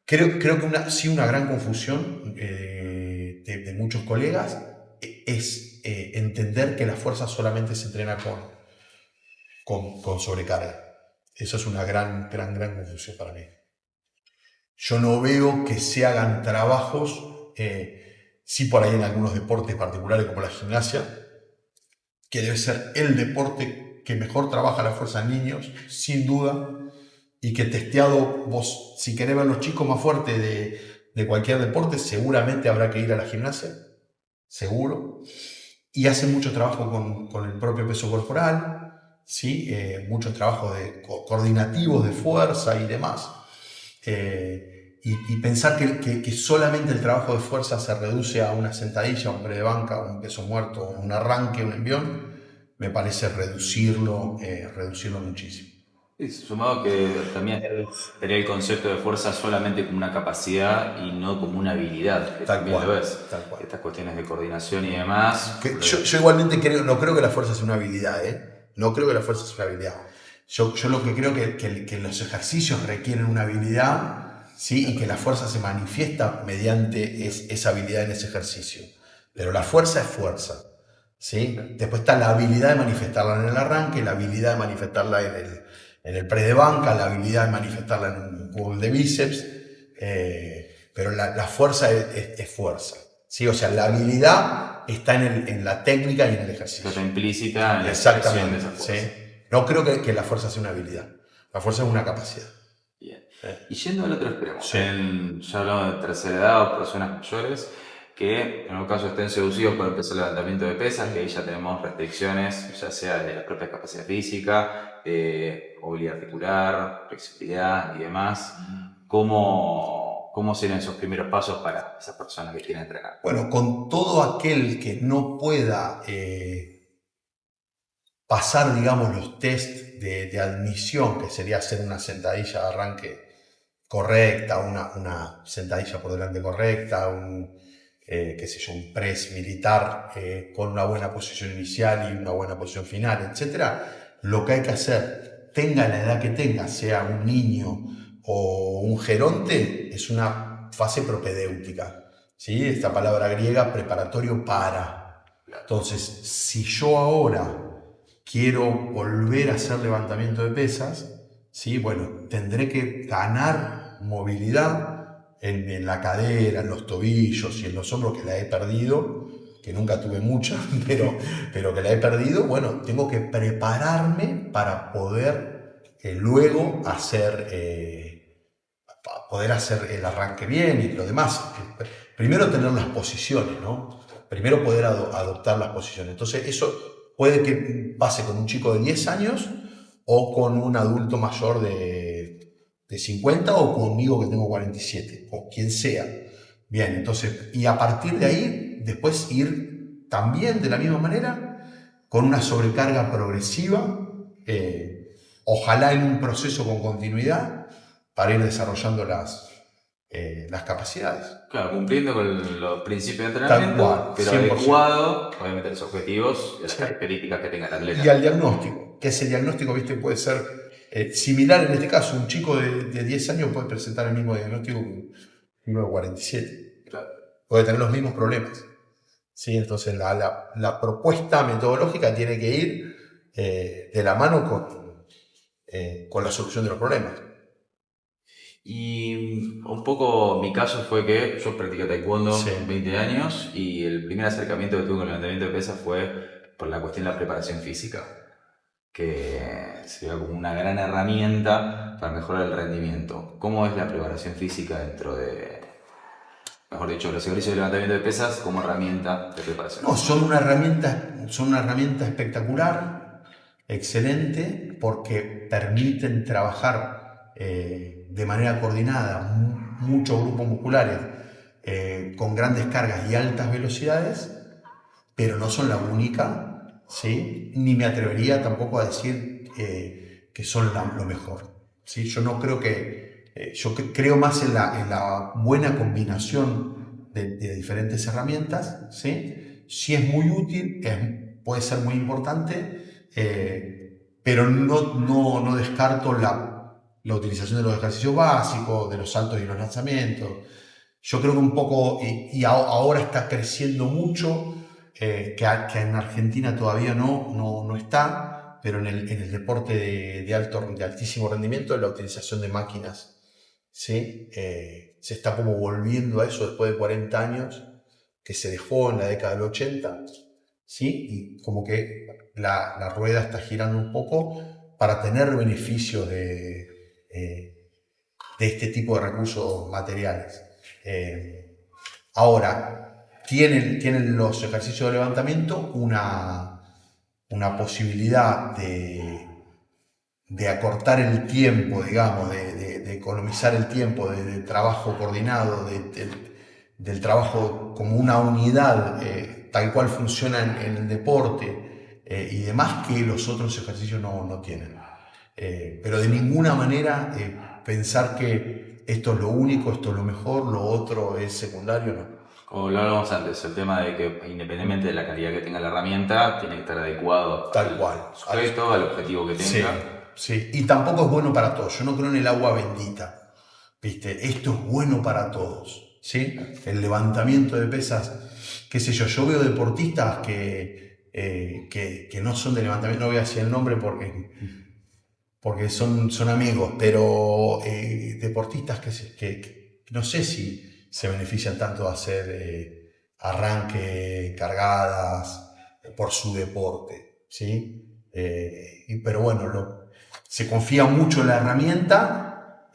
Creo que sí una gran confusión de muchos colegas es entender que la fuerza solamente se entrena con sobrecarga. Eso es una gran confusión para mí. Yo no veo que se hagan trabajos, sí por ahí en algunos deportes particulares como la gimnasia, que debe ser el deporte que mejor trabaja la fuerza en niños, sin duda, y que testeado, vos, si querés ver los chicos más fuertes de cualquier deporte, seguramente habrá que ir a la gimnasia, seguro, y hace mucho trabajo con el propio peso corporal, ¿sí? Muchos trabajos coordinativos de fuerza y demás, y pensar que solamente el trabajo de fuerza se reduce a una sentadilla, un pre de banca, un peso muerto, un arranque, un envión, me parece reducirlo muchísimo. Y sumado que también tenía el concepto de fuerza solamente como una capacidad y no como una habilidad, que Tal también cual, lo es. tal cual. Estas cuestiones de coordinación y demás. Yo igualmente no creo que la fuerza sea una habilidad, ¿eh? No creo que la fuerza sea una habilidad. Yo lo que creo que los ejercicios requieren una habilidad, ¿sí? Y que la fuerza se manifiesta mediante esa habilidad en ese ejercicio. Pero la fuerza es fuerza, ¿sí? Después está la habilidad de manifestarla en el arranque, la habilidad de manifestarla en el press de banca, la habilidad de manifestarla en un curl de bíceps, pero la fuerza es fuerza, ¿sí? O sea, la habilidad está en la técnica y en el ejercicio. Está implícita en la Exactamente, expresión de esa fuerza. ¿sí? No creo que la fuerza sea una habilidad, la fuerza es una capacidad. Bien. Y yendo al otro extremo, Sí. ya hablamos de tercera edad o personas mayores que en un caso estén seducidos por empezar el levantamiento de pesas, que ahí ya tenemos restricciones, ya sea de la propia capacidad física, de movilidad articular, flexibilidad y demás. ¿Cómo serían esos primeros pasos para esas personas que quieren entrenar? Bueno, con todo aquel que no pueda pasar, digamos, los test de admisión, que sería hacer una sentadilla de arranque correcta, una sentadilla por delante correcta, un press militar con una buena posición inicial y una buena posición final, etc. lo que hay que hacer, tenga la edad que tenga, sea un niño o un geronte, es una fase propedéutica, ¿sí? Esta palabra griega, preparatorio para. Entonces, si yo ahora quiero volver a hacer levantamiento de pesas, ¿sí? Bueno, tendré que ganar movilidad en la cadera, en los tobillos y en los hombros, que la he perdido, que nunca tuve mucha, pero que la he perdido. Bueno, tengo que prepararme para poder luego poder hacer el arranque bien y lo demás. Primero tener las posiciones, ¿no? Primero poder adoptar las posiciones. Entonces eso puede que pase con un chico de 10 años o con un adulto mayor de 50 o conmigo que tengo 47, o quien sea. Bien, entonces, y a partir de ahí, después ir también de la misma manera, con una sobrecarga progresiva, ojalá en un proceso con continuidad, para ir desarrollando las capacidades. Claro, cumpliendo con los principios de Tal entrenamiento, cual, pero 100%. adecuado, obviamente, a los objetivos y a las características que tenga el atleta. Y al diagnóstico, que ese diagnóstico, viste, puede ser similar en este caso. Un chico de 10 años puede presentar el mismo diagnóstico que uno de 47. Claro. Puede tener los mismos problemas. ¿Sí? Entonces la propuesta metodológica tiene que ir de la mano con la solución de los problemas. Y un poco mi caso fue que yo practiqué taekwondo 20 años y el primer acercamiento que tuve con el levantamiento de pesas fue por la cuestión de la preparación física, que sería como una gran herramienta para mejorar el rendimiento. ¿Cómo es la preparación física dentro de, mejor dicho, los ejercicios de levantamiento de pesas como herramienta de preparación? No, son una herramienta espectacular, excelente, porque permiten trabajar de manera coordinada muchos grupos musculares con grandes cargas y altas velocidades, pero no son la única, ¿sí? Ni me atrevería tampoco a decir que son lo mejor, ¿sí? Yo no creo yo creo más en la buena combinación de diferentes herramientas, ¿sí? Sí es muy útil, puede ser muy importante, pero no descarto la utilización de los ejercicios básicos, de los saltos y los lanzamientos. Yo creo que un poco, y ahora está creciendo mucho, que en Argentina todavía no está, pero en el deporte de altísimo rendimiento, la utilización de máquinas, ¿sí? Se está como volviendo a eso después de 40 años, que se dejó en la década del 80, ¿sí? Y como que la rueda está girando un poco para tener beneficios de este tipo de recursos materiales. Ahora, tienen los ejercicios de levantamiento una posibilidad de acortar el tiempo, digamos, de economizar el tiempo, de trabajo coordinado, del trabajo como una unidad, tal cual funciona en el deporte y demás, que los otros ejercicios no tienen. Pero de ninguna manera pensar que esto es lo único, esto es lo mejor, lo otro es secundario, no. Como lo hablábamos antes, el tema de que independientemente de la calidad que tenga la herramienta, tiene que estar adecuado Tal cual. al sujeto, al objetivo que tenga. Sí, y tampoco es bueno para todos. Yo no creo en el agua bendita. ¿Viste? Esto es bueno para todos, ¿sí? El levantamiento de pesas, qué sé yo. Yo veo deportistas que no son de levantamiento, no voy a decir el nombre porque son amigos, pero deportistas que no sé si se benefician tanto de hacer arranque, cargadas, por su deporte, ¿sí? Pero bueno, se confía mucho en la herramienta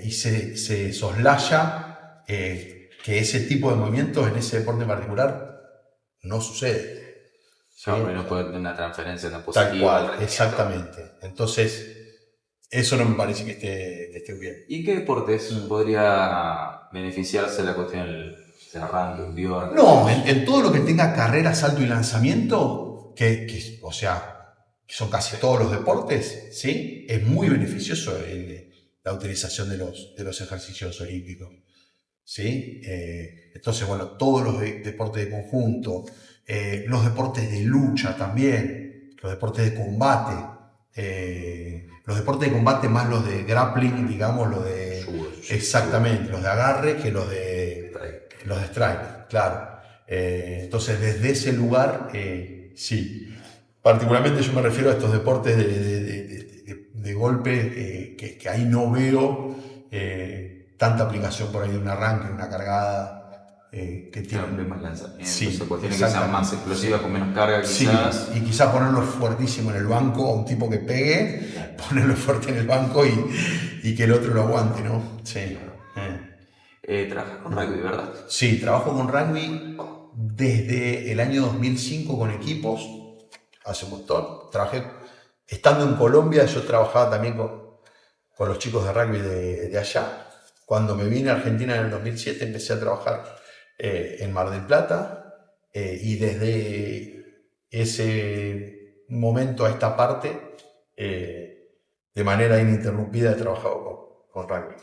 y se soslaya que ese tipo de movimientos en ese deporte en particular no sucede. ¿Sí? No puede tener una transferencia tan positiva. Tal cual, exactamente. Entonces, eso no me parece que esté bien. ¿Y qué deportes podría beneficiarse la cuestión del arranque, un biorn? No, en todo lo que tenga carrera, salto y lanzamiento, o sea, son casi todos los deportes, ¿sí? Es muy beneficioso la utilización de los ejercicios olímpicos, ¿sí? Entonces, bueno, todos los deportes de conjunto, los deportes de lucha también, los deportes de combate, Los deportes de combate más los de grappling, digamos, exactamente, los de agarre que los de strike, claro. Entonces desde ese lugar, sí. Particularmente yo me refiero a estos deportes de golpe, que ahí no veo tanta aplicación por ahí de un arranque, una cargada. Que tiene más lanzamientos, sí, cuestiones que sean más explosivas, con menos carga quizás. Sí, y quizás ponerlo fuertísimo en el banco a un tipo que pegue, ponerlo fuerte en el banco y que el otro lo aguante, ¿no? Sí. Trabajas con rugby, ¿verdad? Sí, trabajo con rugby desde el año 2005 con equipos, hace un montón. Trabajé, estando en Colombia, yo trabajaba también con los chicos de rugby de allá. Cuando me vine a Argentina en el 2007 empecé a trabajar en Mar del Plata y desde ese momento a esta parte, de manera ininterrumpida he trabajado con rugby.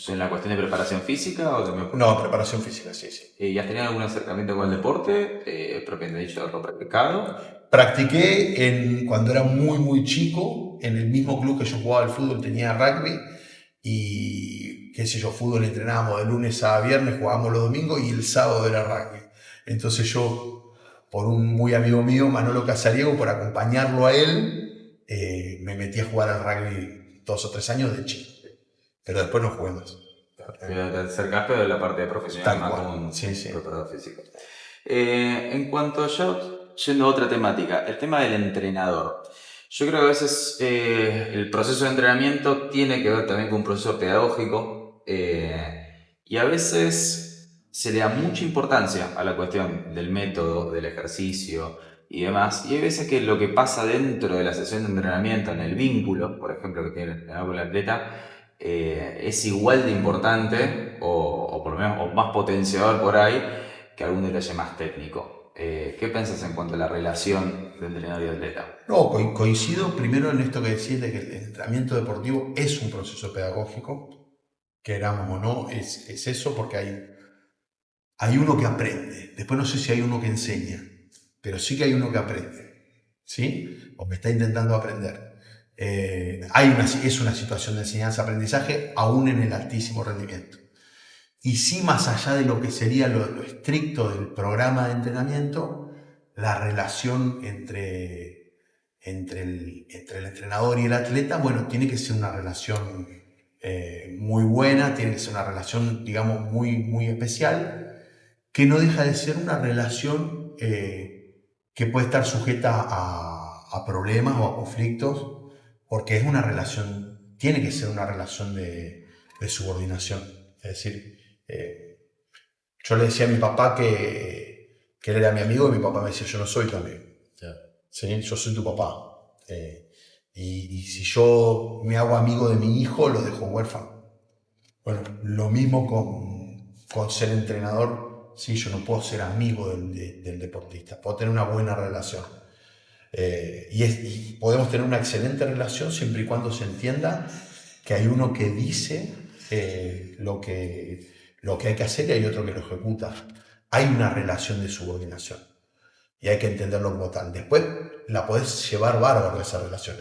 ¿En la cuestión de preparación física o también? No, preparación física, sí. ¿Y has tenido algún acercamiento con el deporte? Propiamente dicho, ¿lo practicado? Practiqué cuando era muy chico, en el mismo club que yo jugaba al fútbol tenía rugby y qué sé yo, fútbol entrenábamos de lunes a viernes, jugábamos los domingos y el sábado era rugby. Entonces yo, por un muy amigo mío, Manolo Casariego, por acompañarlo a él, me metí a jugar al rugby 2 o 3 años de chico, pero después no jugué más. Te acercaste de la parte profesional más como un preparador físico. En cuanto a yendo a otra temática, el tema del entrenador. Yo creo que a veces el proceso de entrenamiento tiene que ver también con un proceso pedagógico y a veces se le da mucha importancia a la cuestión del método, del ejercicio y demás. Y hay veces que lo que pasa dentro de la sesión de entrenamiento, en el vínculo, por ejemplo, que tiene el entrenador con el atleta, es igual de importante o por lo menos o más potenciador por ahí que algún detalle más técnico. ¿Qué piensas en cuanto a la relación de entrenador y atleta? No, coincido primero en esto que decís de que el entrenamiento deportivo es un proceso pedagógico, queramos o no, es eso porque hay uno que aprende. Después no sé si hay uno que enseña, pero sí que hay uno que aprende, ¿sí? O me está intentando aprender. Es una situación de enseñanza-aprendizaje aún en el altísimo rendimiento. Y sí, más allá de lo que sería lo estricto del programa de entrenamiento, la relación entre el entrenador y el atleta, bueno, tiene que ser una relación muy buena, tiene que ser una relación, digamos, muy especial, que no deja de ser una relación que puede estar sujeta a problemas o a conflictos, porque es una relación, tiene que ser una relación de subordinación. Es decir, yo le decía a mi papá que él era mi amigo y mi papá me decía, yo no soy tu amigo. ¿Sí? Yo soy tu papá. Y si yo me hago amigo de mi hijo, lo dejo huérfano. Bueno, lo mismo con ser entrenador. Sí, yo no puedo ser amigo del deportista, puedo tener una buena relación. Y podemos tener una excelente relación siempre y cuando se entienda que hay uno que dice lo que hay que hacer y hay otro que lo ejecuta. Hay una relación de subordinación y hay que entenderlo como tal. Después la podés llevar bárbaro esa relación,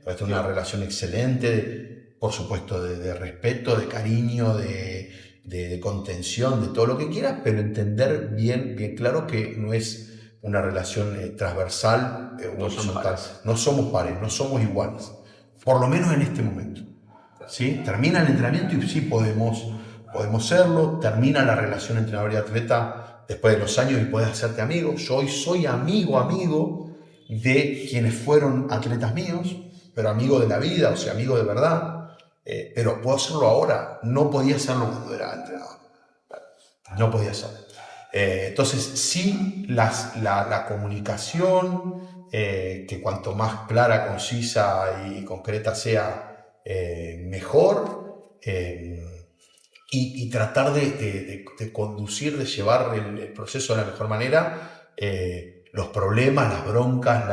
Podés tener una relación excelente, por supuesto, de respeto, de cariño, de contención, de todo lo que quieras, pero entender bien claro que no es una relación transversal o horizontal. No somos pares, no somos iguales, por lo menos en este momento. ¿Sí? Termina el entrenamiento y sí podemos serlo, termina la relación entrenador y atleta después de los años y puedes hacerte amigo. Yo hoy soy amigo de quienes fueron atletas míos, pero amigo de la vida, o sea, amigo de verdad. Pero puedo hacerlo ahora, no podía hacerlo cuando era entrenador. No podía hacerlo. Entonces sí, la comunicación, que cuanto más clara, concisa y concreta sea, mejor, y tratar de conducir, de llevar el proceso de la mejor manera, los problemas, las broncas,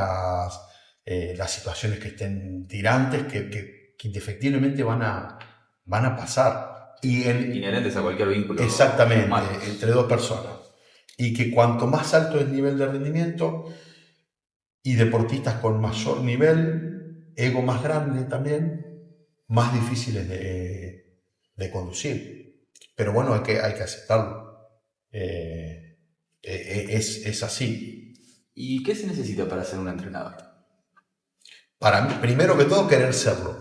las situaciones que estén tirantes, que indefectiblemente van a pasar. Inherentes a cualquier vínculo. Exactamente, entre dos personas. Y que cuanto más alto es el nivel de rendimiento y deportistas con mayor nivel, ego más grande también, más difíciles de conducir. Pero bueno, hay que aceptarlo. Es así. ¿Y qué se necesita para ser un entrenador? Para mí, primero que todo, querer serlo.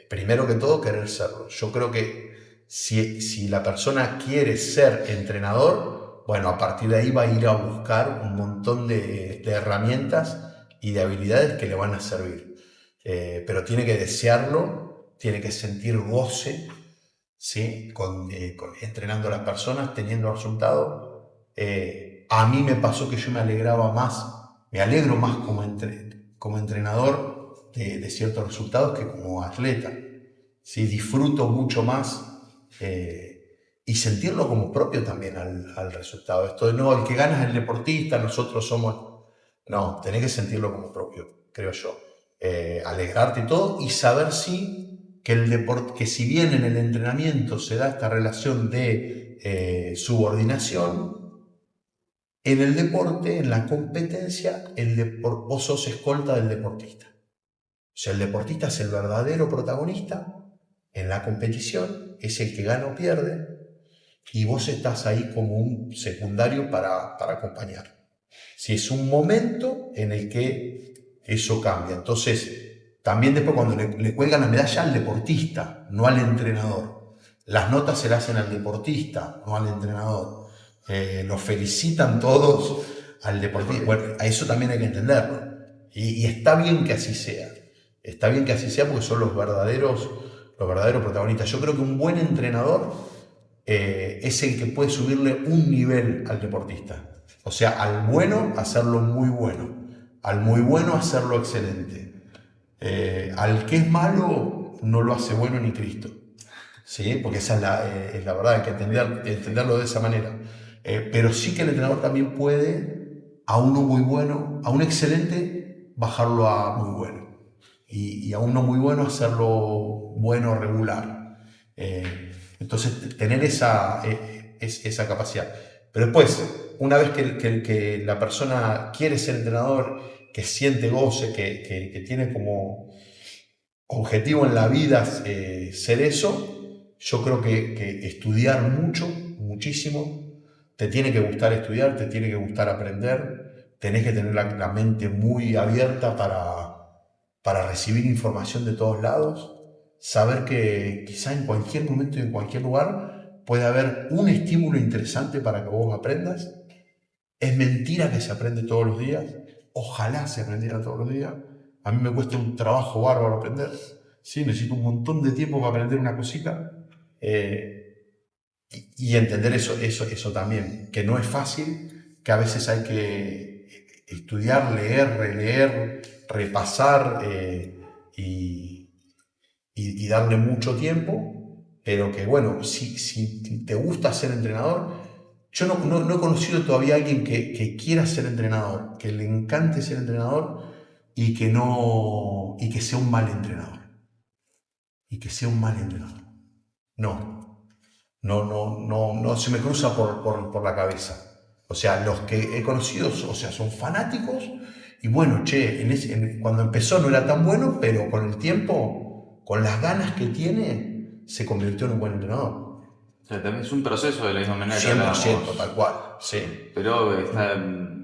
Primero que todo, querer serlo. Yo creo que si la persona quiere ser entrenador, bueno, a partir de ahí va a ir a buscar un montón de herramientas y de habilidades que le van a servir. Pero tiene que desearlo, tiene que sentir goce, ¿sí? Entrenando a las personas, teniendo resultados. A mí me pasó que yo me alegro más como entrenador de ciertos resultados que como atleta. ¿Sí? Disfruto mucho más y sentirlo como propio también al resultado. Esto de no, el que gana es el deportista, nosotros somos... No, tenés que sentirlo como propio, creo yo. Alegrarte y todo y saber que si bien en el entrenamiento se da esta relación de subordinación, en el deporte, en la competencia, vos sos escolta del deportista. O sea, el deportista es el verdadero protagonista en la competición, es el que gana o pierde, y vos estás ahí como un secundario para acompañar. Si es un momento en el que eso cambia. Entonces, también después cuando le cuelgan la medalla al deportista, no al entrenador. Las notas se las hacen al deportista, no al entrenador. Lo felicitan todos al deportista. Bueno, a eso también hay que entenderlo. Y está bien que así sea. Está bien que así sea porque son los verdaderos protagonistas. Yo creo que un buen entrenador es el que puede subirle un nivel al deportista. O sea, al bueno hacerlo muy bueno, al muy bueno hacerlo excelente. Al que es malo no lo hace bueno ni Cristo. ¿Sí? Porque esa es la verdad, hay que entenderlo de esa manera. Pero sí que el entrenador también puede a uno muy bueno, a un excelente, bajarlo a muy bueno. Y a uno muy bueno hacerlo bueno regular. Entonces, tener esa capacidad. Pero después, una vez que la persona quiere ser entrenador, que siente goce, que tiene como objetivo en la vida ser eso, yo creo que estudiar muchísimo, te tiene que gustar estudiar, te tiene que gustar aprender, tenés que tener la mente muy abierta para recibir información de todos lados, saber que quizá en cualquier momento y en cualquier lugar puede haber un estímulo interesante para que vos aprendas. Es mentira que se aprende todos los días, ojalá se aprendiera todos los días. A mí me cuesta un trabajo bárbaro aprender, sí, necesito un montón de tiempo para aprender una cosita y entender eso también, que no es fácil, que a veces hay que estudiar, leer, releer, repasar y darle mucho tiempo, pero que bueno, si te gusta ser entrenador, yo no he conocido todavía a alguien que quiera ser entrenador, que le encante ser entrenador y que sea un mal entrenador. Y que sea un mal entrenador. No se me cruza por la cabeza. O sea, los que he conocido, o sea, son fanáticos y bueno, cuando empezó no era tan bueno, pero con el tiempo, con las ganas que tiene, se convirtió en un buen entrenador. O sea, también es un proceso de la misma manera. 100%, tal cual, sí. Pero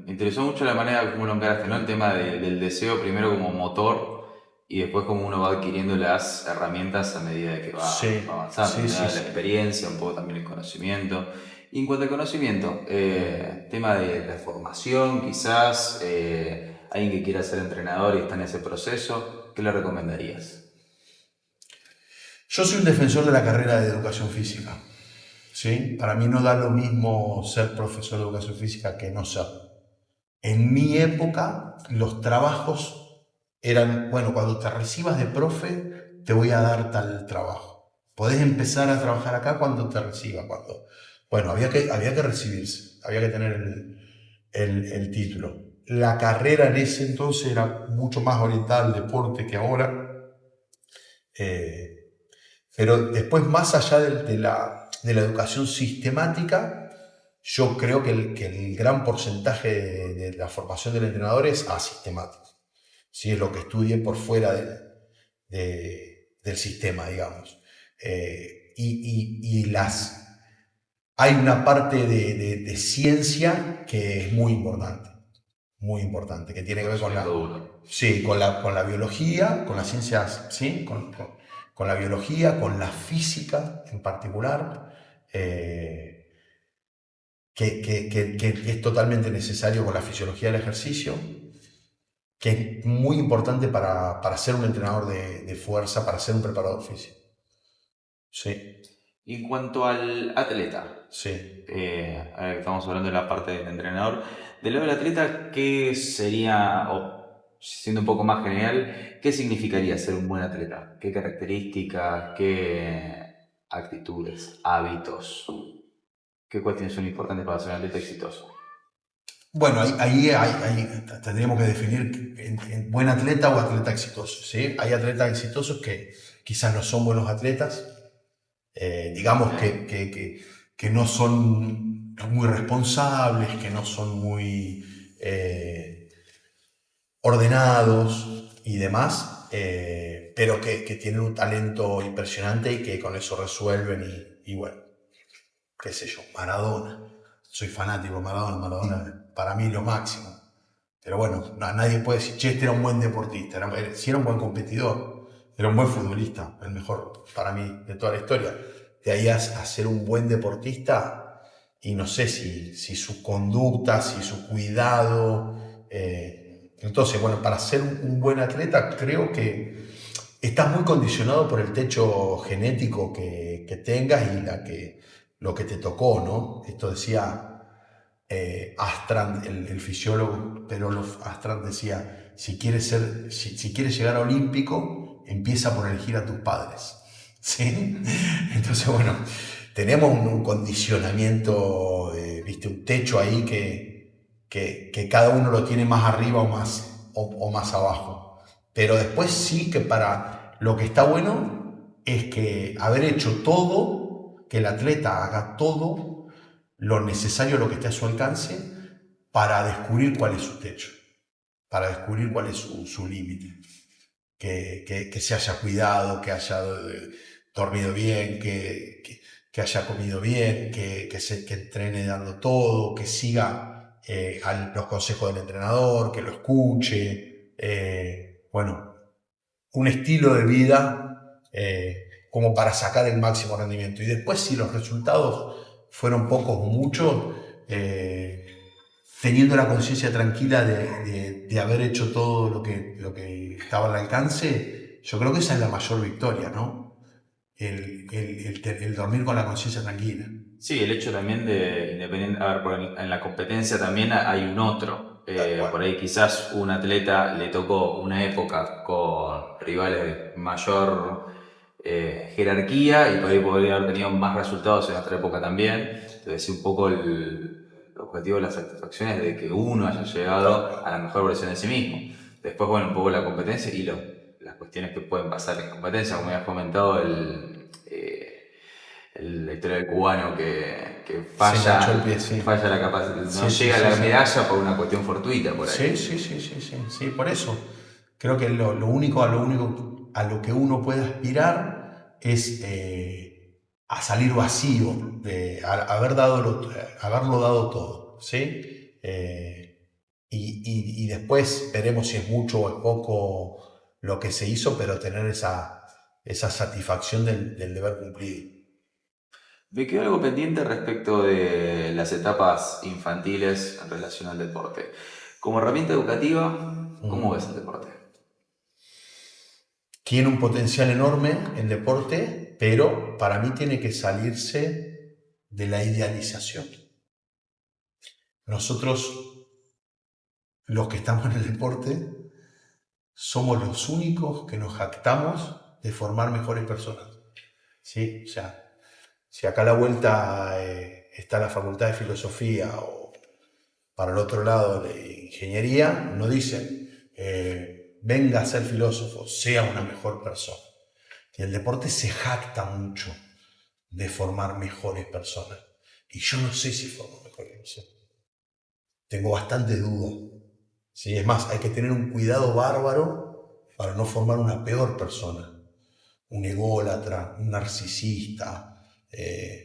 me interesó mucho la manera como lo encaraste, ¿no? El tema del deseo primero como motor y después como uno va adquiriendo las herramientas a medida de que va avanzando. La experiencia, un poco también el conocimiento. Y en cuanto al conocimiento, tema de la formación, quizás alguien que quiera ser entrenador y está en ese proceso, ¿qué le recomendarías? Yo soy un defensor de la carrera de educación física. ¿Sí? Para mí no da lo mismo ser profesor de educación física que no ser. En mi época, los trabajos eran, bueno, cuando te recibas de profe, te voy a dar tal trabajo. Podés empezar a trabajar acá cuando te recibas. Bueno, había que recibirse, había que tener el título. La carrera en ese entonces era mucho más orientada al deporte que ahora. Pero después, más allá de la educación sistemática, yo creo que el gran porcentaje de la formación del entrenador es asistemático. ¿sí? Es lo que estudie por fuera del sistema, digamos. Y hay una parte de ciencia que es muy importante, que tiene que ver con sí, con la biología, con las ciencias, ¿sí? Con la biología, con la física en particular, que es totalmente necesario con la fisiología del ejercicio, que es muy importante para ser un entrenador de fuerza, para ser un preparador físico. Sí. Y en cuanto al atleta, Sí. ahora que estamos hablando de la parte del entrenador, del lado del atleta, ¿qué sería, o siendo un poco más general, qué significaría ser un buen atleta? ¿Qué características, qué actitudes, hábitos, qué cuestiones son importantes para ser un atleta exitoso? Bueno, tendríamos que definir en buen atleta o atleta exitoso, ¿sí? Hay atletas exitosos que quizás no son buenos atletas, digamos que no son muy responsables, que no son muy ordenados y demás, pero que tienen un talento impresionante y que con eso resuelven y bueno, qué sé yo, Maradona. Soy fanático de Maradona para mí lo máximo. Pero bueno, nadie puede decir, che, este era un buen deportista, sí era un buen competidor, era un buen futbolista, el mejor para mí de toda la historia. De ahí a ser un buen deportista, y no sé si su conducta, si su cuidado. Entonces, bueno, para ser un buen atleta creo que estás muy condicionado por el techo genético que tengas y lo que te tocó, ¿no? Esto decía Astrand, el fisiólogo Perolof Astrand decía, si quieres llegar a olímpico, empieza por elegir a tus padres. ¿Sí? Entonces, bueno, tenemos un condicionamiento, ¿viste? Un techo ahí que cada uno lo tiene más arriba o más abajo. Pero después sí que para lo que está bueno es que haber hecho todo, que el atleta haga todo lo necesario, lo que esté a su alcance, para descubrir cuál es su techo, para descubrir cuál es su límite. Que se haya cuidado, que haya dormido bien, que haya comido bien, que entrene dando todo, que siga los consejos del entrenador, que lo escuche. Bueno, un estilo de vida como para sacar el máximo rendimiento. Y después, si los resultados fueron pocos o muchos, teniendo la conciencia tranquila de haber hecho todo lo que estaba al alcance, yo creo que esa es la mayor victoria, ¿no? El dormir con la conciencia tranquila. Sí, el hecho también de, independiente, a ver, en la competencia también hay un otro. Por ahí quizás un atleta le tocó una época con rivales de mayor jerarquía y por ahí podría haber tenido más resultados en otra época también. Entonces, un poco el objetivo de la satisfacción es de que uno haya llegado a la mejor versión de sí mismo. Después, bueno, un poco la competencia y las cuestiones que pueden pasar en competencia, como ya has comentado, la historia del cubano que falla, falla la capacidad, no llega a la medalla por una cuestión fortuita por ahí. Sí, por eso. Creo que lo único a lo que uno puede aspirar es a salir vacío, a haberlo dado todo, ¿sí? Y después veremos si es mucho o es poco lo que se hizo, pero tener esa satisfacción del deber cumplido. Me quedó algo pendiente respecto de las etapas infantiles en relación al deporte. Como herramienta educativa, ¿cómo ves el deporte? Tiene un potencial enorme el deporte, pero para mí tiene que salirse de la idealización. Nosotros, los que estamos en el deporte, somos los únicos que nos jactamos de formar mejores personas. ¿Sí? O sea, si acá a la vuelta está la Facultad de Filosofía o para el otro lado de Ingeniería, no dicen venga a ser filósofo, sea una mejor persona. Y el deporte se jacta mucho de formar mejores personas. Y yo no sé si formo mejores personas. Tengo bastante duda. ¿sí? Es más, hay que tener un cuidado bárbaro para no formar una peor persona. Un ególatra, un narcisista,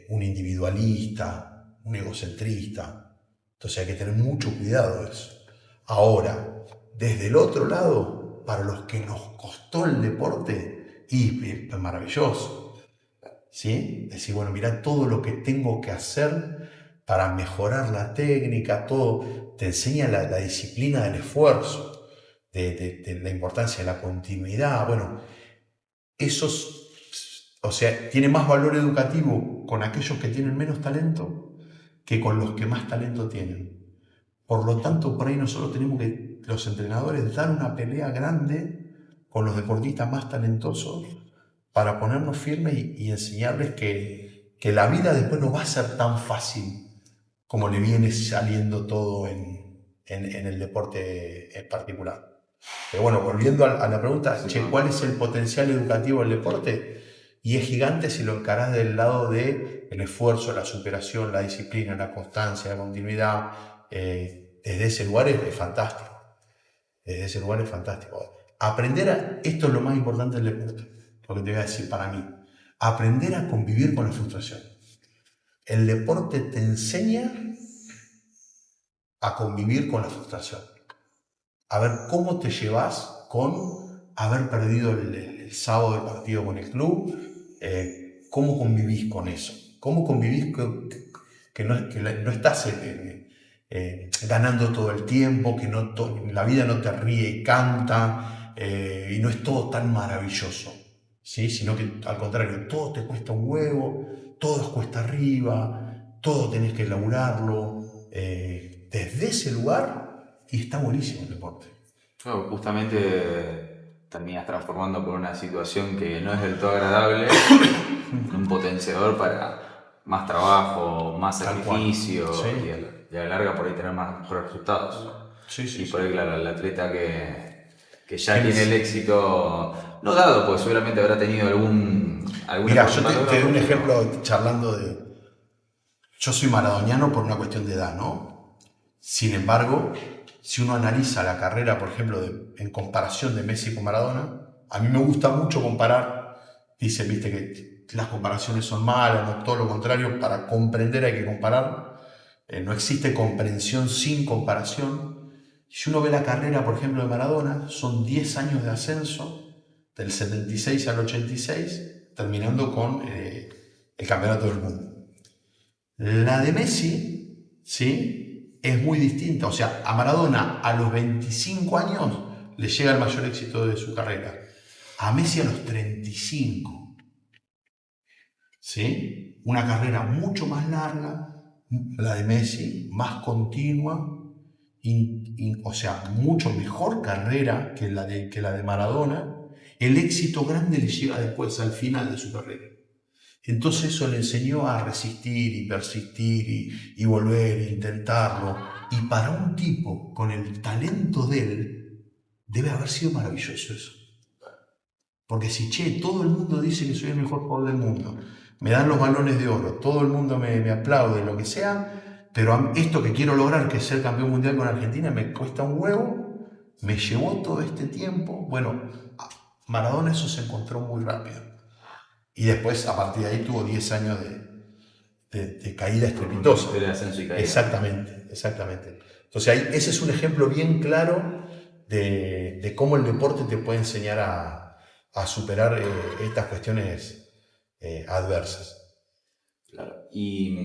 un individualista, un egocentrista. Entonces hay que tener mucho cuidado de eso. Ahora, desde el otro lado, para los que nos costó el deporte, y es maravilloso, ¿sí? Decir, bueno, mirá todo lo que tengo que hacer para mejorar la técnica, todo. Te enseña la disciplina del esfuerzo, de la importancia de la continuidad. Bueno, o sea, tiene más valor educativo con aquellos que tienen menos talento que con los que más talento tienen. Por lo tanto, por ahí nosotros tenemos que, los entrenadores, dar una pelea grande con los deportistas más talentosos para ponernos firmes y enseñarles que la vida después no va a ser tan fácil como le viene saliendo todo en el deporte en particular. Pero bueno, volviendo a la pregunta, Sí, che, ¿cuál es el potencial educativo del deporte? Y es gigante si lo encarás del lado del esfuerzo, la superación, la disciplina, la constancia, la continuidad. Desde ese lugar es fantástico. Desde ese lugar es fantástico. Esto es lo más importante del deporte, lo que te voy a decir para mí. Aprender a convivir con la frustración. El deporte te enseña a convivir con la frustración. A ver cómo te llevas con haber perdido el sábado el partido con el club, cómo convivís con eso, cómo convivís que no estás ganando todo el tiempo, que la vida no te ríe y canta, y no es todo tan maravilloso, ¿sí? Sino que al contrario, todo te cuesta un huevo, todo es cuesta arriba, todo tenés que elaborarlo, desde ese lugar. Y está buenísimo el deporte. Claro, justamente terminas transformando por una situación que no es del todo agradable en un potenciador para más trabajo, más Tal cual. sacrificio Sí. y a la larga por ahí tener mejores resultados. Sí, sí, Y por sí. ahí, claro, el atleta que ya tiene el éxito, no dado, porque seguramente habrá tenido alguna Mira, yo persona te doy un pero- ejemplo charlando de... Yo soy maradoniano por una cuestión de edad, ¿no? Sin embargo, si uno analiza la carrera, por ejemplo, en comparación de Messi con Maradona, a mí me gusta mucho comparar. Dicen, viste, que las comparaciones son malas, no, todo lo contrario, para comprender hay que comparar. No existe comprensión sin comparación. Si uno ve la carrera, por ejemplo, de Maradona, son 10 años de ascenso, del 76 al 86, terminando con el campeonato del mundo. La de Messi, ¿sí? Es muy distinta. O sea, a Maradona a los 25 años le llega el mayor éxito de su carrera. A Messi a los 35. ¿Sí? Una carrera mucho más larga, la de Messi, más continua, o sea, mucho mejor carrera que la de Maradona. El éxito grande le llega después, al final de su carrera. Entonces eso le enseñó a resistir y persistir y volver e intentarlo. Y para un tipo con el talento de él, debe haber sido maravilloso eso. Porque si, todo el mundo dice que soy el mejor jugador del mundo, me dan los balones de oro, todo el mundo me aplaude, lo que sea, pero esto que quiero lograr, que es ser campeón mundial con Argentina, me cuesta un huevo, me llevó todo este tiempo. Bueno, Maradona eso se encontró muy rápido. Y después, a partir de ahí, tuvo 10 años de caída estrepitosa. De ascenso y caída. Exactamente, exactamente. Entonces, ese es un ejemplo bien claro de cómo el deporte te puede enseñar a superar estas cuestiones adversas. Claro. Y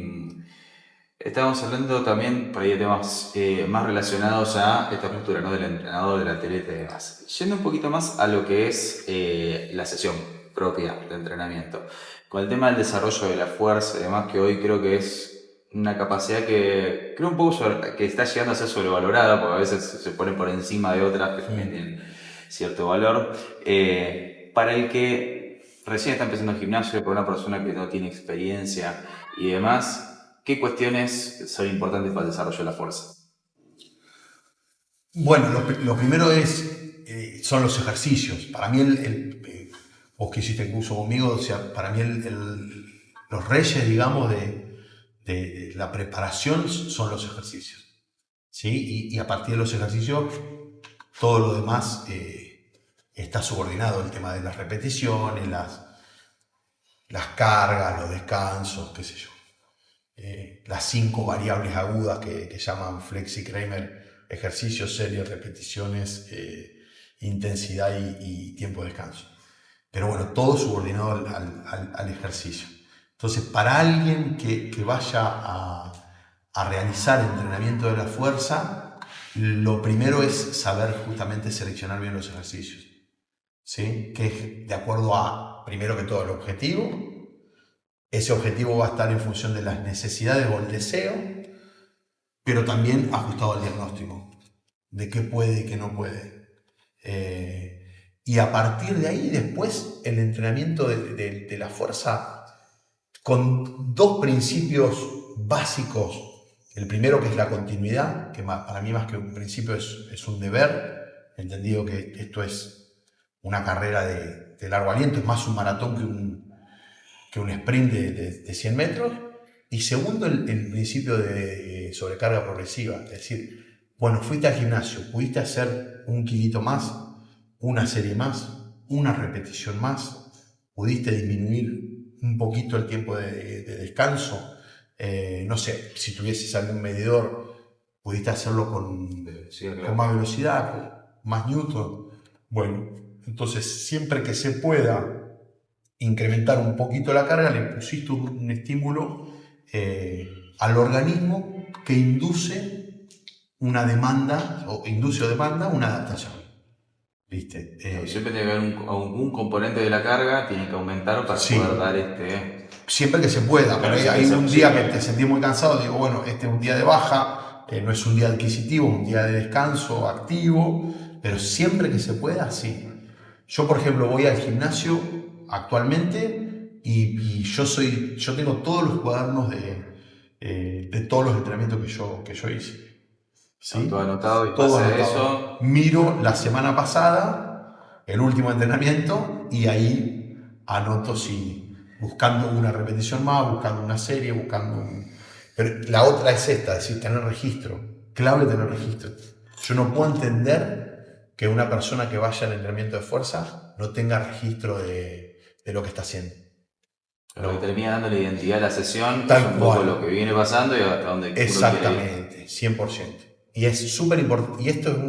estábamos hablando también por ahí de temas más relacionados a esta postura, ¿no? Del entrenador, del atleta y demás. Yendo un poquito más a lo que es la sesión propia de entrenamiento. Con el tema del desarrollo de la fuerza y demás, que hoy creo que es una capacidad que creo un poco que está llegando a ser sobrevalorada, porque a veces se pone por encima de otras que también tienen cierto valor. Para el que recién está empezando el gimnasio, para una persona que no tiene experiencia y demás, ¿qué cuestiones son importantes para el desarrollo de la fuerza? Bueno, lo primero son los ejercicios. Para mí, vos que hiciste el curso conmigo, o sea, para mí los reyes, digamos, de la preparación son los ejercicios. ¿sí? Y a partir de los ejercicios, todo lo demás está subordinado, el tema de las repeticiones, las cargas, los descansos, qué sé yo. Las 5 variables agudas que llaman Flexi-Kramer: ejercicio, series, repeticiones, intensidad y tiempo de descanso. Pero bueno, todo subordinado al ejercicio. Entonces, para alguien que vaya a realizar entrenamiento de la fuerza, lo primero es saber justamente seleccionar bien los ejercicios, ¿sí? Que es de acuerdo a, primero que todo, el objetivo. Ese objetivo va a estar en función de las necesidades o el deseo, pero también ajustado al diagnóstico, de qué puede y qué no puede. Y a partir de ahí, después, el entrenamiento de la fuerza con 2 principios básicos. El primero, que es la continuidad, que para mí más que un principio es un deber, entendido que esto es una carrera de largo aliento, es más un maratón que un sprint de 100 metros. Y segundo, el principio de sobrecarga progresiva, es decir, bueno, fuiste al gimnasio, pudiste hacer un kilito más, una serie más, una repetición más, pudiste disminuir un poquito el tiempo de descanso, no sé, si tuvieses algún medidor, pudiste hacerlo con más velocidad, con más newton. Bueno, entonces siempre que se pueda incrementar un poquito la carga, le pusiste un estímulo al organismo que induce una demanda, o induce o demanda una adaptación. ¿Viste? Siempre tiene que haber un componente de la carga, tiene que aumentar para poder dar Siempre que se pueda, claro, pero hay un día que te sentís muy cansado, digo, bueno, este es un día de baja, no es un día adquisitivo, un día de descanso activo, pero siempre que se pueda, sí. Yo, por ejemplo, voy al gimnasio actualmente y yo tengo todos los cuadernos de todos los entrenamientos que yo hice. ¿Sí? Todo anotado y Todo pasa anotado. eso. Miro la semana pasada, el último entrenamiento, y ahí anoto si buscando una repetición más, buscando una serie, Pero la otra es esta, es decir, tener registro. Clave tener registro. Yo no puedo entender que una persona que vaya al entrenamiento de fuerza no tenga registro de lo que está haciendo. Lo que termina dando la identidad a la sesión Tal es un poco lo que viene pasando y hasta dónde uno quiere ir. Exactamente, 100%. Y es súper importante. Y esto es un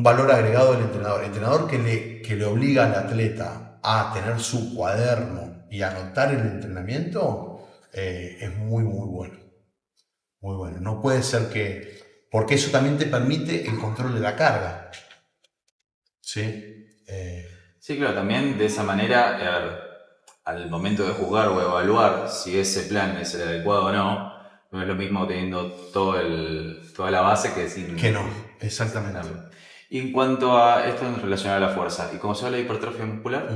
valor agregado del entrenador. El entrenador que le obliga al atleta a tener su cuaderno y anotar el entrenamiento es muy, muy bueno. Muy bueno. No puede ser porque eso también te permite el control de la carga. ¿Sí? Sí, claro, también de esa manera, al momento de juzgar o evaluar si ese plan es el adecuado o no, no es lo mismo teniendo toda la base que sin... Que no, exactamente. Y en cuanto a esto en relación a la fuerza, ¿y cómo se habla de hipertrofia muscular?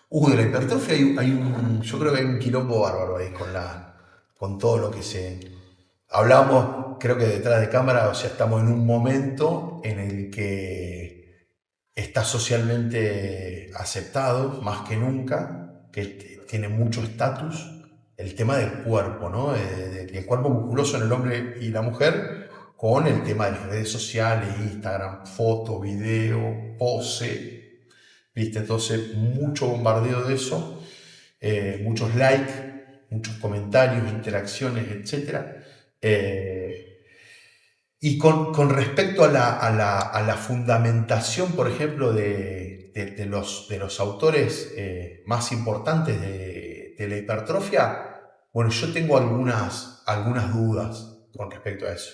De la hipertrofia yo creo que hay un quilombo bárbaro ahí con todo lo que hablábamos, creo que detrás de cámara, o sea, estamos en un momento en el que está socialmente aceptado, más que nunca, que tiene mucho estatus, el tema del cuerpo, ¿no? Del cuerpo musculoso en el hombre y la mujer, con el tema de las redes sociales, Instagram, foto, video, pose, ¿viste? Entonces, mucho bombardeo de eso, muchos likes, muchos comentarios, interacciones, etc. Y con respecto a la fundamentación, por ejemplo, de los autores más importantes de la hipertrofia, bueno, yo tengo algunas dudas con respecto a eso.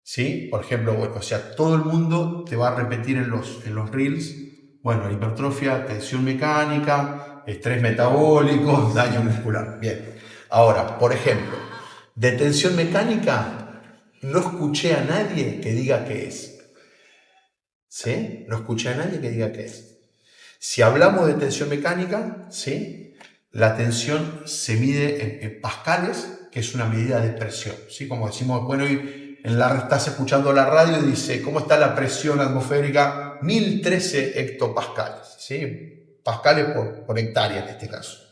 ¿Sí? Por ejemplo, bueno, o sea, todo el mundo te va a repetir en los reels, bueno, hipertrofia, tensión mecánica, estrés metabólico, daño muscular. Bien. Ahora, por ejemplo, de tensión mecánica, no escuché a nadie que diga qué es. ¿Sí? No escuché a nadie que diga qué es. Si hablamos de tensión mecánica, ¿sí? La tensión se mide en pascales, que es una medida de presión. ¿Sí? Como decimos, bueno, estás escuchando la radio y dice, ¿cómo está la presión atmosférica? 1013 hectopascales. ¿Sí? Pascales por hectárea en este caso.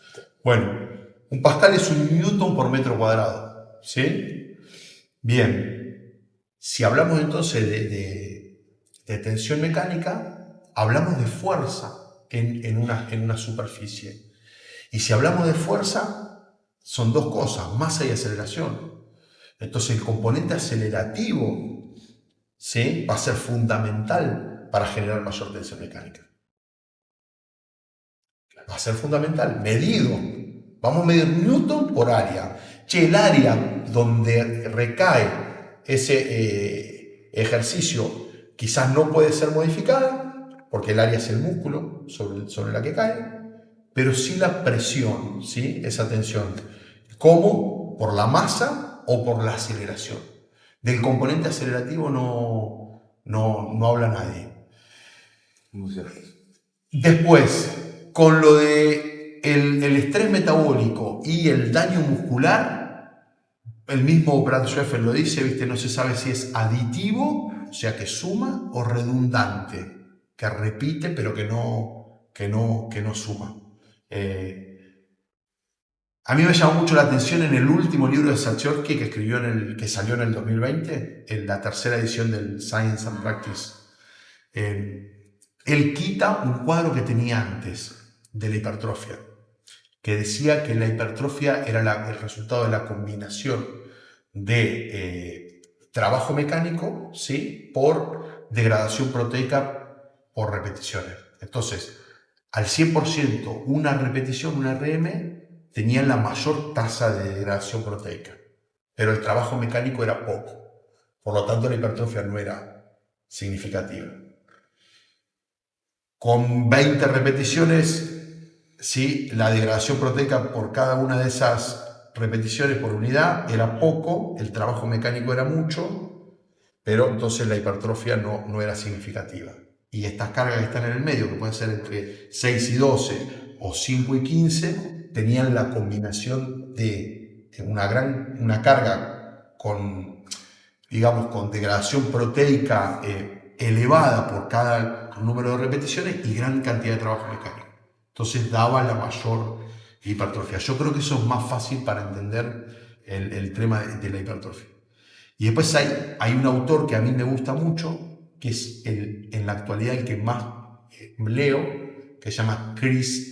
Bueno, un pascal es un newton por metro cuadrado. ¿Sí? Bien. Si hablamos entonces de tensión mecánica, hablamos de fuerza en una superficie. Y si hablamos de fuerza, son dos cosas, masa y aceleración. Entonces el componente acelerativo, ¿sí?, va a ser fundamental para generar mayor tensión mecánica. Va a ser fundamental, medido. Vamos a medir Newton por área. Che, el área donde recae ese ejercicio quizás no puede ser modificada, porque el área es el músculo sobre la que cae, pero sí la presión, ¿sí?, esa tensión. ¿Cómo? Por la masa o por la aceleración. Del componente acelerativo no habla nadie. Muy cierto. Después, con lo de el estrés metabólico y el daño muscular, el mismo Brad Scheffer lo dice, ¿viste? No se sabe si es aditivo, o sea, que suma, o redundante, que repite pero que no suma. A mí me llamó mucho la atención en el último libro de Sachorsky que escribió que salió en el 2020, en la tercera edición del Science and Practice. Él quita un cuadro que tenía antes de la hipertrofia, que decía que la hipertrofia era el resultado de la combinación de trabajo mecánico, ¿sí?, por degradación proteica por repeticiones. Entonces, al 100%, una repetición, una RM, tenía la mayor tasa de degradación proteica, pero el trabajo mecánico era poco. Por lo tanto, la hipertrofia no era significativa. Con 20 repeticiones, sí, la degradación proteica por cada una de esas repeticiones por unidad era poco, el trabajo mecánico era mucho, pero entonces la hipertrofia no era significativa. Y estas cargas que están en el medio, que pueden ser entre 6 y 12 o 5 y 15, tenían la combinación de una carga con degradación proteica elevada por cada número de repeticiones y gran cantidad de trabajo mecánico. Entonces daba la mayor hipertrofia. Yo creo que eso es más fácil para entender el tema de la hipertrofia. Y después hay un autor que a mí me gusta mucho, que es en la actualidad el que más leo, que se llama Chris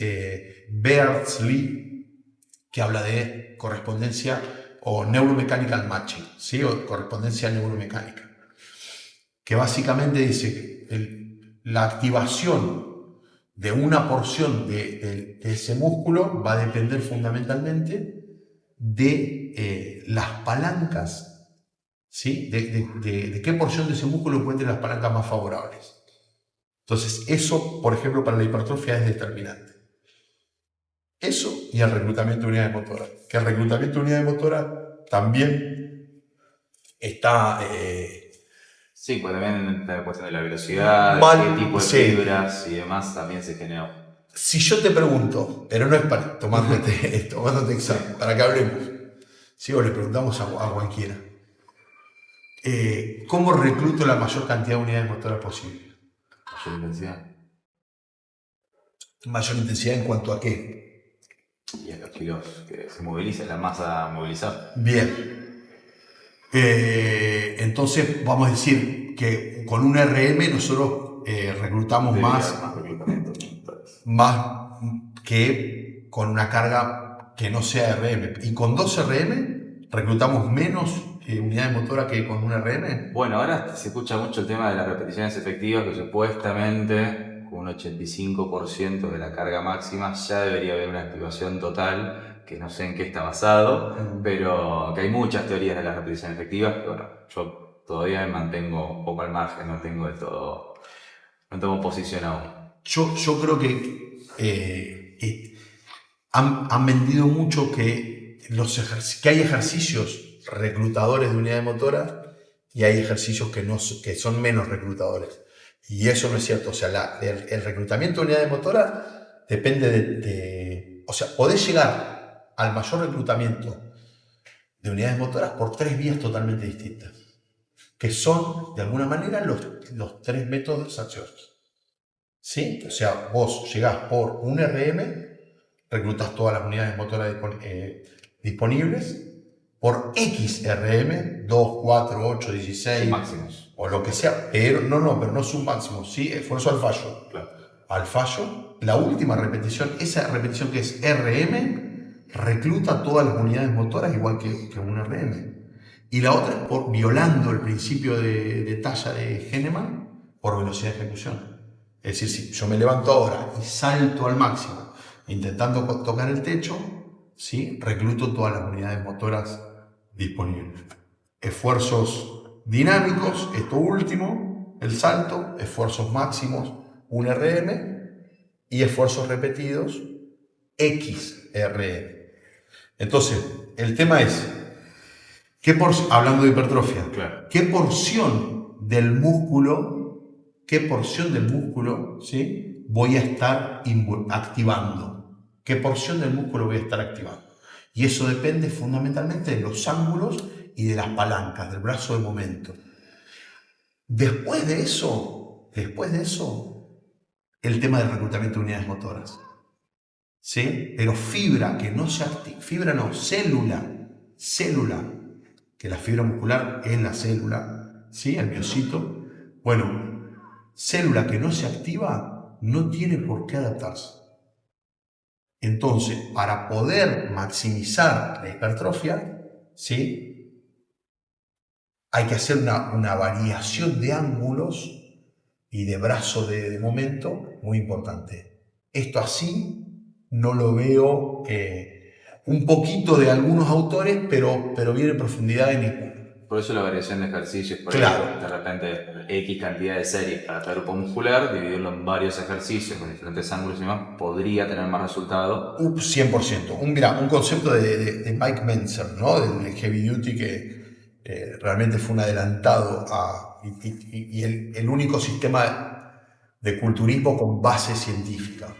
Beardsley, que habla de correspondencia o neuromechanical matching, ¿sí?, o correspondencia neuromecánica, que básicamente dice que la activación de una porción de ese músculo va a depender fundamentalmente de las palancas, ¿sí?, de qué porción de ese músculo encuentre las palancas más favorables. Entonces, eso, por ejemplo, para la hipertrofia es determinante. Eso y el reclutamiento de unidades motoras. Que el reclutamiento de unidades motoras también está... sí, pues también la cuestión de la velocidad, qué tipo de fibras y demás también se generó. Si yo te pregunto, pero no es para tomándote examen, para que hablemos, si vos le preguntamos a cualquiera, ¿cómo recluto la mayor cantidad de unidades motoras posible? Mayor intensidad. ¿Mayor intensidad en cuanto a qué? Y a los kilos que se moviliza, la masa movilizada. Bien. Entonces vamos a decir que con un RM nosotros reclutamos más que con una carga que no sea RM. Y con 2 RM reclutamos menos unidades motoras que con un RM. Bueno, ahora se escucha mucho el tema de las repeticiones efectivas, que supuestamente con un 85% de la carga máxima ya debería haber una activación total, que no sé en qué está basado, pero que hay muchas teorías de las repeticiones efectivas, pero bueno, yo todavía me mantengo un poco al margen, no tengo del todo, no tengo posicionado. Yo creo que han vendido mucho que hay ejercicios reclutadores de unidades motoras y hay ejercicios que son menos reclutadores. Y eso no es cierto. O sea, el reclutamiento de unidades motoras depende o sea, podés llegar al mayor reclutamiento de unidades motoras por 3 vías totalmente distintas, que son, de alguna manera, los 3 métodos de Sachorsky. ¿Sí? O sea, vos llegás por un RM, reclutas todas las unidades motoras disponibles por XRM, 2, 4, 8, 16, máximos. o lo que sea, pero no es un máximo, ¿sí? Esfuerzo al fallo. Claro. Al fallo, la última repetición, esa repetición que es RM, recluta todas las unidades motoras igual que un RM. Y la otra es por violando el principio de talla de Henneman por velocidad de ejecución. Es decir, si yo me levanto ahora y salto al máximo, intentando tocar el techo, ¿sí? Recluto todas las unidades motoras disponibles. Esfuerzos dinámicos, esto último, el salto, esfuerzos máximos, un RM, y esfuerzos repetidos, XRM. Entonces, el tema es, hablando de hipertrofia, claro, ¿qué porción del músculo, ¿sí? voy a estar activando? ¿Qué porción del músculo voy a estar activando? Y eso depende fundamentalmente de los ángulos y de las palancas, del brazo de momento. Después de eso, el tema del reclutamiento de unidades motoras. ¿Sí? Pero fibra que no se activa, célula, que la fibra muscular es la célula, ¿sí? El miocito. Bueno, célula que no se activa no tiene por qué adaptarse. Entonces, para poder maximizar la hipertrofia, ¿sí? Hay que hacer una variación de ángulos y de brazo de momento muy importante. Esto así no lo veo, un poquito de algunos autores, pero viene en profundidad en ninguno. Por eso la variación de ejercicios, por claro. De repente X cantidad de series para cada grupo muscular, dividirlo en varios ejercicios con diferentes ángulos y demás, podría tener más resultado. 100%. Un concepto de Mike Mentzer, ¿no? Del Heavy Duty, que realmente fue un adelantado y el único sistema de culturismo con base científica.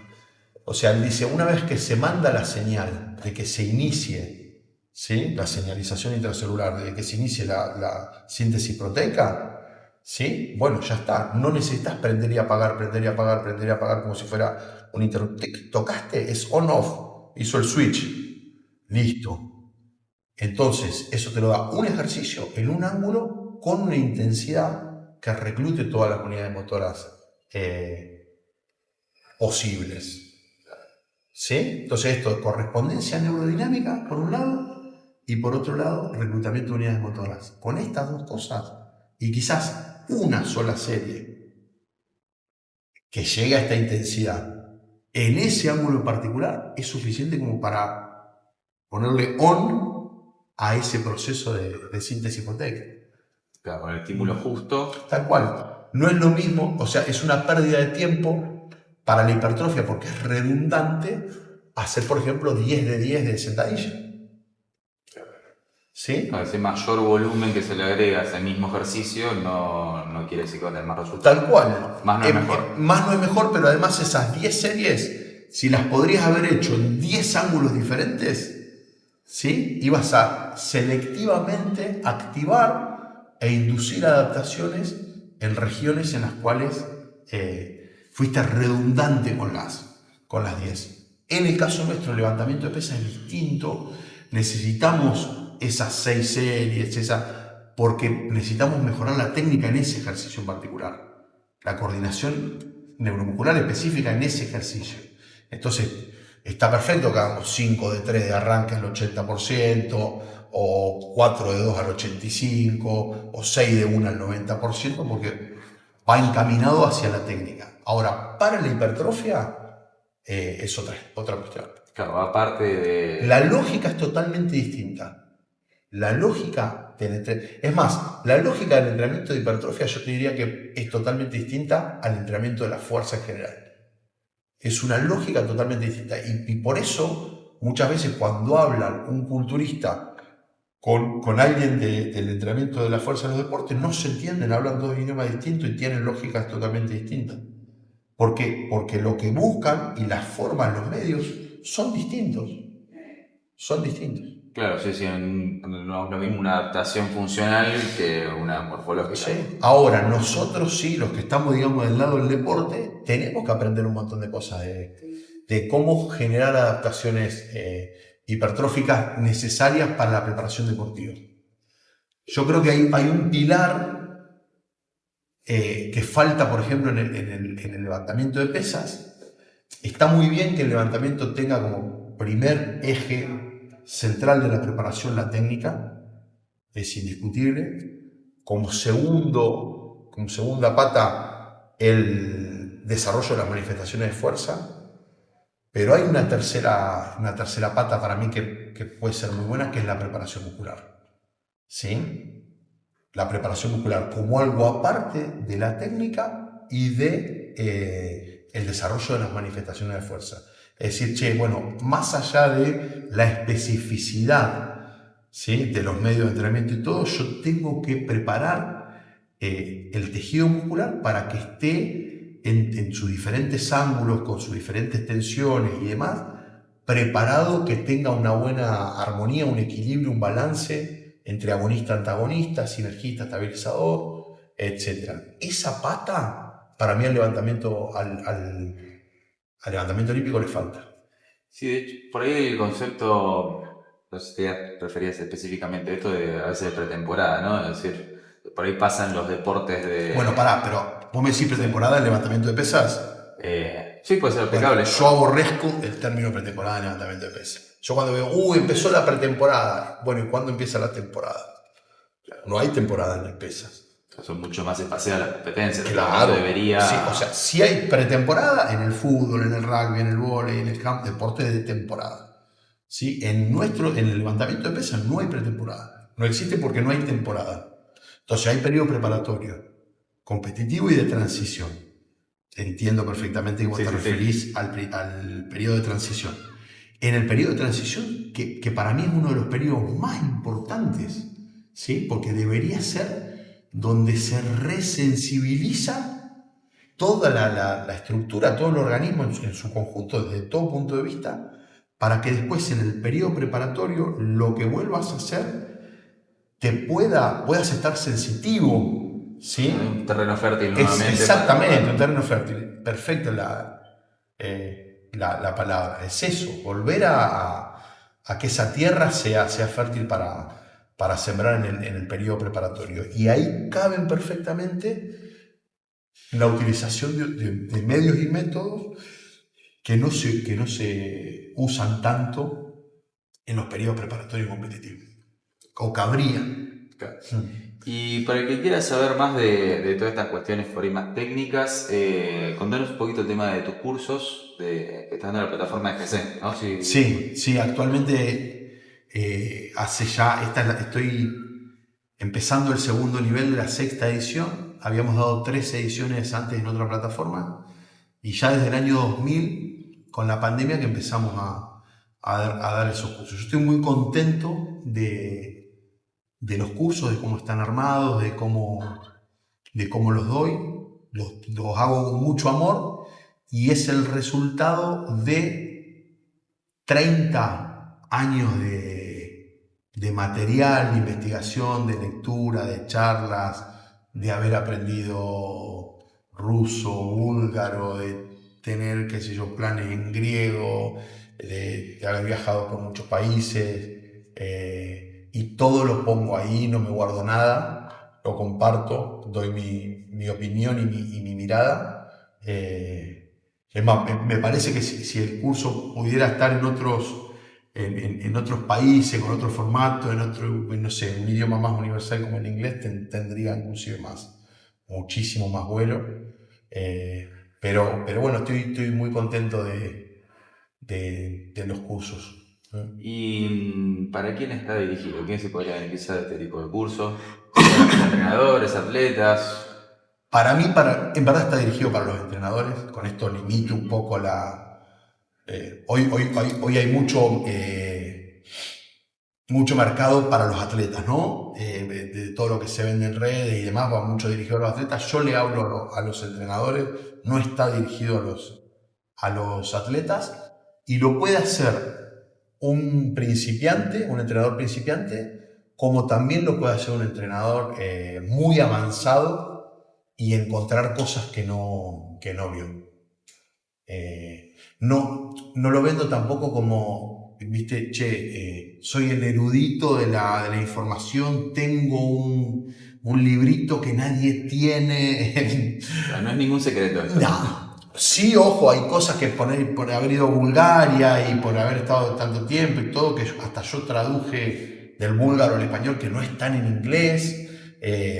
O sea, él dice, una vez que se manda la señal de que se inicie, ¿sí? La señalización intracelular, de que se inicie la síntesis proteica, ¿sí? Bueno, ya está. No necesitas prender y apagar como si fuera un interruptor. Tocaste, es on-off, hizo el switch, listo. Entonces, eso te lo da un ejercicio en un ángulo con una intensidad que reclute todas las unidades motoras posibles. ¿Sí? Entonces esto es correspondencia neurodinámica por un lado y por otro lado reclutamiento de unidades motoras. Con estas dos cosas y quizás una sola serie que llegue a esta intensidad en ese ángulo en particular es suficiente como para ponerle on a ese proceso de síntesis proteica. Claro, con el estímulo justo. Tal cual. No es lo mismo, o sea, es una pérdida de tiempo para la hipertrofia porque es redundante hacer, por ejemplo, 10 de 10 de sentadilla. ¿Sí? A ese mayor volumen que se le agrega a ese mismo ejercicio no quiere decir que va a tener más resultados. Tal cual. Más no es mejor. Más no es mejor, pero además esas 10 series, si las podrías haber hecho en 10 ángulos diferentes, ¿sí? Ibas a selectivamente activar e inducir adaptaciones en regiones en las cuales fuiste redundante con las 10. En el caso nuestro, el levantamiento de pesas es distinto. Necesitamos esas 6 series, porque necesitamos mejorar la técnica en ese ejercicio en particular. La coordinación neuromuscular específica en ese ejercicio. Entonces, está perfecto que hagamos 5 de 3 de arranque al 80%, o 4 de 2 al 85%, o 6 de 1 al 90%, porque va encaminado hacia la técnica. Ahora, para la hipertrofia es otra cuestión. Claro, aparte de... La lógica es totalmente distinta. La lógica es más, la lógica del entrenamiento de hipertrofia yo te diría que es totalmente distinta al entrenamiento de la fuerza en general. Es una lógica totalmente distinta. Y por eso, muchas veces cuando habla un culturista con alguien del entrenamiento de la fuerza en los deportes, no se entienden, hablan dos idiomas distintos y tienen lógicas totalmente distintas. Porque lo que buscan y las formas, los medios, son distintos. Son distintos. Claro, sí, no es lo mismo una adaptación funcional que una morfológica. Sí. Ahora, nosotros sí, los que estamos, digamos, del lado del deporte, tenemos que aprender un montón de cosas de cómo generar adaptaciones hipertróficas necesarias para la preparación deportiva. Yo creo que hay un pilar que falta, por ejemplo, en el levantamiento de pesas. Está muy bien que el levantamiento tenga como primer eje central de la preparación la técnica, es indiscutible. Como segunda pata, el desarrollo de las manifestaciones de fuerza. Pero hay una tercera pata para mí que puede ser muy buena, que es la preparación muscular. ¿Sí? La preparación muscular como algo aparte de la técnica y de el desarrollo de las manifestaciones de fuerza. Es decir, más allá de la especificidad, ¿sí?, de los medios de entrenamiento y todo, yo tengo que preparar el tejido muscular para que esté en sus diferentes ángulos, con sus diferentes tensiones y demás, preparado, que tenga una buena armonía, un equilibrio, un balance entre agonista-antagonista, sinergista, estabilizador, etc. Esa pata, para mí, al levantamiento olímpico le falta. Sí, de hecho, por ahí el concepto, no sé si te referías específicamente a esto de a veces de pretemporada, ¿no? Es decir, por ahí pasan los deportes de... Bueno, pero vos me decís pretemporada el levantamiento de pesas. Sí, puede ser aplicable. Yo aborrezco el término pretemporada en levantamiento de pesas. Yo cuando veo, empezó la pretemporada. Bueno, ¿y cuándo empieza la temporada? No hay temporada en las pesas. Son mucho más espaciadas las competencias. Claro. Debería... Sí, o sea, si hay pretemporada en el fútbol, en el rugby, en el vóley, en el campo, deportes de temporada. ¿Sí? En el levantamiento de pesas no hay pretemporada. No existe porque no hay temporada. Entonces hay periodo preparatorio, competitivo y de transición. Entiendo perfectamente que vos te referís al periodo de transición. En el periodo de transición, que para mí es uno de los periodos más importantes, ¿sí?, porque debería ser donde se resensibiliza toda la estructura, todo el organismo en su conjunto, desde todo punto de vista, para que después en el periodo preparatorio lo que vuelvas a hacer puedas estar sensitivo. ¿Sí? Un terreno fértil nuevamente. Exactamente, un terreno fértil. Perfecta la palabra. Es eso, volver a que esa tierra sea fértil para sembrar en el periodo preparatorio. Y ahí caben perfectamente la utilización de medios y métodos que no se usan tanto en los periodos preparatorios competitivos. O cabrían. Claro. Y para el que quiera saber más de todas estas cuestiones por ahí más técnicas, contanos un poquito el tema de tus cursos que están en la plataforma de GC, ¿no? Sí, actualmente estoy empezando el segundo nivel de la 6ª edición. Habíamos dado 3 ediciones antes en otra plataforma y ya desde el año 2000, con la pandemia, que empezamos a dar esos cursos. Yo estoy muy contento de los cursos, de cómo están armados, de cómo los doy. Los hago con mucho amor y es el resultado de 30 años de material, de investigación, de lectura, de charlas, de haber aprendido ruso, búlgaro, de tener, planes en griego, de haber viajado por muchos países. Y todo lo pongo ahí, no me guardo nada, lo comparto, doy mi opinión y mi mirada. Es más, me parece que si el curso pudiera estar en otros países, con otro formato, un idioma más universal como el inglés, tendría inclusive muchísimo más vuelo. Pero bueno, estoy muy contento de los cursos. ¿Y para quién está dirigido? ¿Quién se podría beneficiar de este tipo de cursos? ¿Entrenadores, atletas? Para mí, en verdad está dirigido para los entrenadores. Con esto limito un poco hoy hay mucho mercado para los atletas, ¿no? De todo lo que se vende en redes y demás, va mucho dirigido a los atletas. Yo le hablo a los entrenadores, no está dirigido a los atletas, y lo puede hacer un entrenador principiante, como también lo puede hacer un entrenador muy avanzado y encontrar cosas que no vio. No lo vendo tampoco como viste, soy el erudito de la información, tengo un librito que nadie tiene. No es ningún secreto esto. No. Sí, ojo, hay cosas que por haber ido a Bulgaria y por haber estado tanto tiempo y todo, que hasta yo traduje del búlgaro al español, que no están en inglés,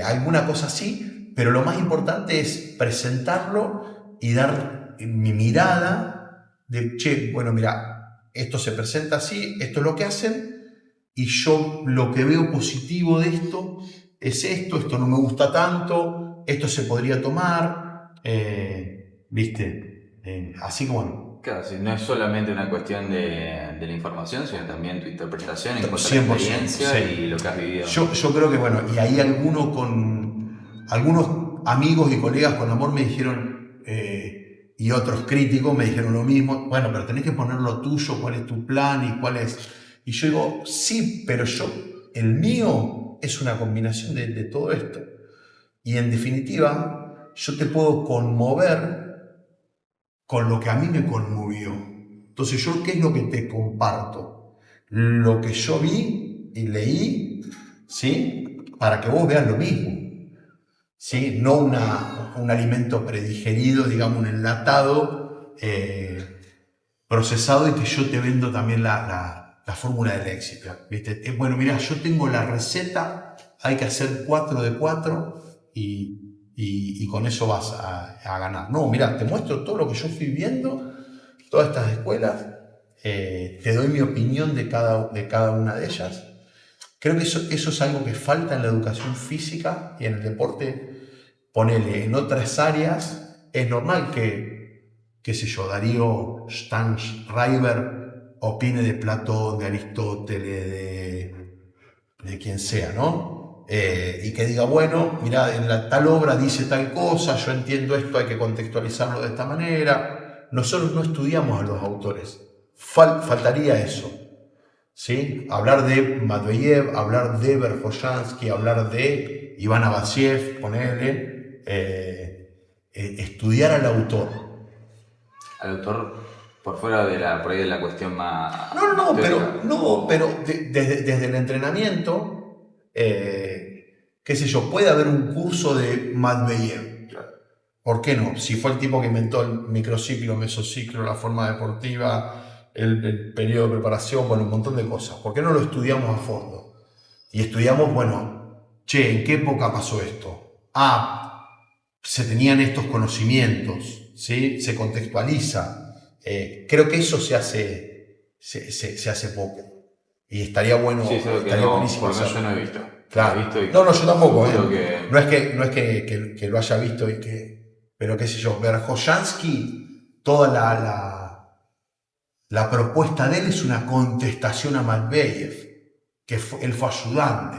alguna cosa así, pero lo más importante es presentarlo y dar mi mirada de, bueno, mira, esto se presenta así, esto es lo que hacen, y yo lo que veo positivo de esto es esto no me gusta tanto, esto se podría tomar, ¿viste? Así como... Claro, si no es solamente una cuestión de la información, sino también tu interpretación en cuanto a 100%, la experiencia sí. y lo que has vivido. Yo creo que, bueno, y ahí algunos amigos y colegas con amor me dijeron, y otros críticos me dijeron lo mismo, bueno, pero tenés que poner lo tuyo, cuál es tu plan y cuál es... Y yo digo, sí, pero el mío es una combinación de todo esto. Y en definitiva, yo te puedo conmover con lo que a mí me conmovió. Entonces, ¿yo qué es lo que te comparto? Lo que yo vi y leí, ¿sí? Para que vos veas lo mismo, ¿sí? No un alimento predigerido, digamos, un enlatado, procesado, y que yo te vendo también la fórmula del éxito, ¿viste? Bueno, mira, yo tengo la receta, hay que hacer 4 de 4 y con eso vas a ganar. No, mira, te muestro todo lo que yo fui viendo, todas estas escuelas, te doy mi opinión de cada una de ellas. Creo que eso es algo que falta en la educación física y en el deporte. Ponele, en otras áreas es normal que, qué sé yo, Darío Stanschreiber opine de Platón, de Aristóteles, de quien sea, ¿no? Y que diga, bueno, mira, en la tal obra dice tal cosa, yo entiendo esto, hay que contextualizarlo de esta manera. Nosotros no estudiamos a los autores, faltaría eso, ¿sí? Hablar de Matveyev, hablar de Verkhoyansky, hablar de Iván Abasiev, ponerle, estudiar al autor. Al autor por fuera por ahí de la cuestión más... pero desde el entrenamiento, qué sé yo, puede haber un curso de Matveyev. Claro. ¿Por qué no? Si fue el tipo que inventó el microciclo, mesociclo, la forma deportiva, el periodo de preparación, bueno, un montón de cosas. ¿Por qué no lo estudiamos a fondo? Y estudiamos, bueno, ¿en qué época pasó esto? Se tenían estos conocimientos, ¿sí? Se contextualiza. Creo que eso se hace poco. Y estaría bueno, sí, estaría buenísimo. Porque yo no he visto. Claro. No, yo tampoco. No es que lo haya visto pero qué sé yo, Verkhoyansky, toda la propuesta de él es una contestación a Matveyev, que él fue ayudante,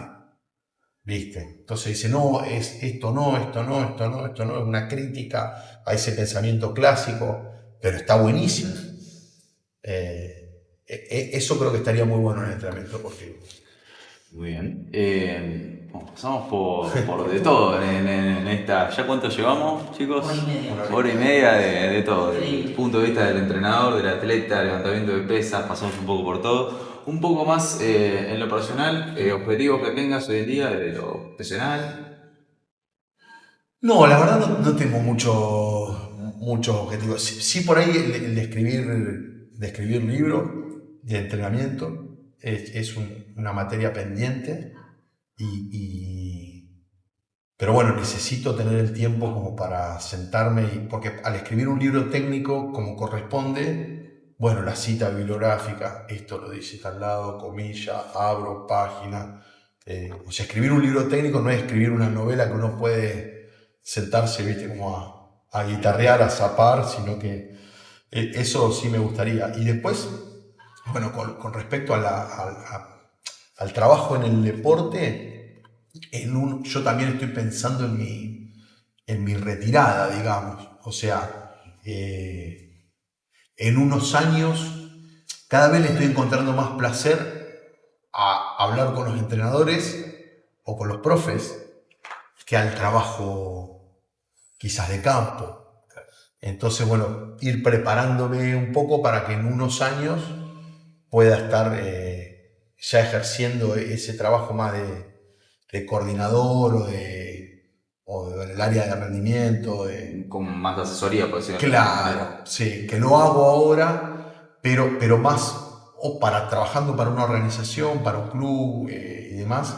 ¿viste? Entonces dice, no, esto no, es una crítica a ese pensamiento clásico, pero está buenísimo. Eso creo que estaría muy bueno en el entrenamiento deportivo. Muy bien. Pasamos por de todo en esta... ¿Ya cuánto llevamos, chicos? Hora y media de todo. Desde el punto de vista del entrenador, del atleta, levantamiento de pesas, pasamos un poco por todo. Un poco más en lo personal, objetivos que tengas hoy en día, de lo profesional. No, la verdad no tengo muchos objetivos. Sí, por ahí el de escribir libros de entrenamiento es una materia pendiente, pero bueno, necesito tener el tiempo como para sentarme, porque al escribir un libro técnico como corresponde, bueno, la cita bibliográfica, esto lo dice tal lado, comilla, abro, página. O sea, escribir un libro técnico no es escribir una novela que uno puede sentarse, viste, como a guitarrear, a zapar, sino que eso sí me gustaría. Y después, bueno, con respecto al trabajo en el deporte, yo también estoy pensando en mi retirada, digamos. O sea, en unos años, cada vez le estoy encontrando más placer a hablar con los entrenadores o con los profes que al trabajo quizás de campo. Entonces, bueno, ir preparándome un poco para que en unos años pueda estar ya ejerciendo ese trabajo más de coordinador o del área de rendimiento. Con más de asesoría, por decirlo. Claro, sí, que lo hago ahora, pero más o trabajando para una organización, para un club y demás,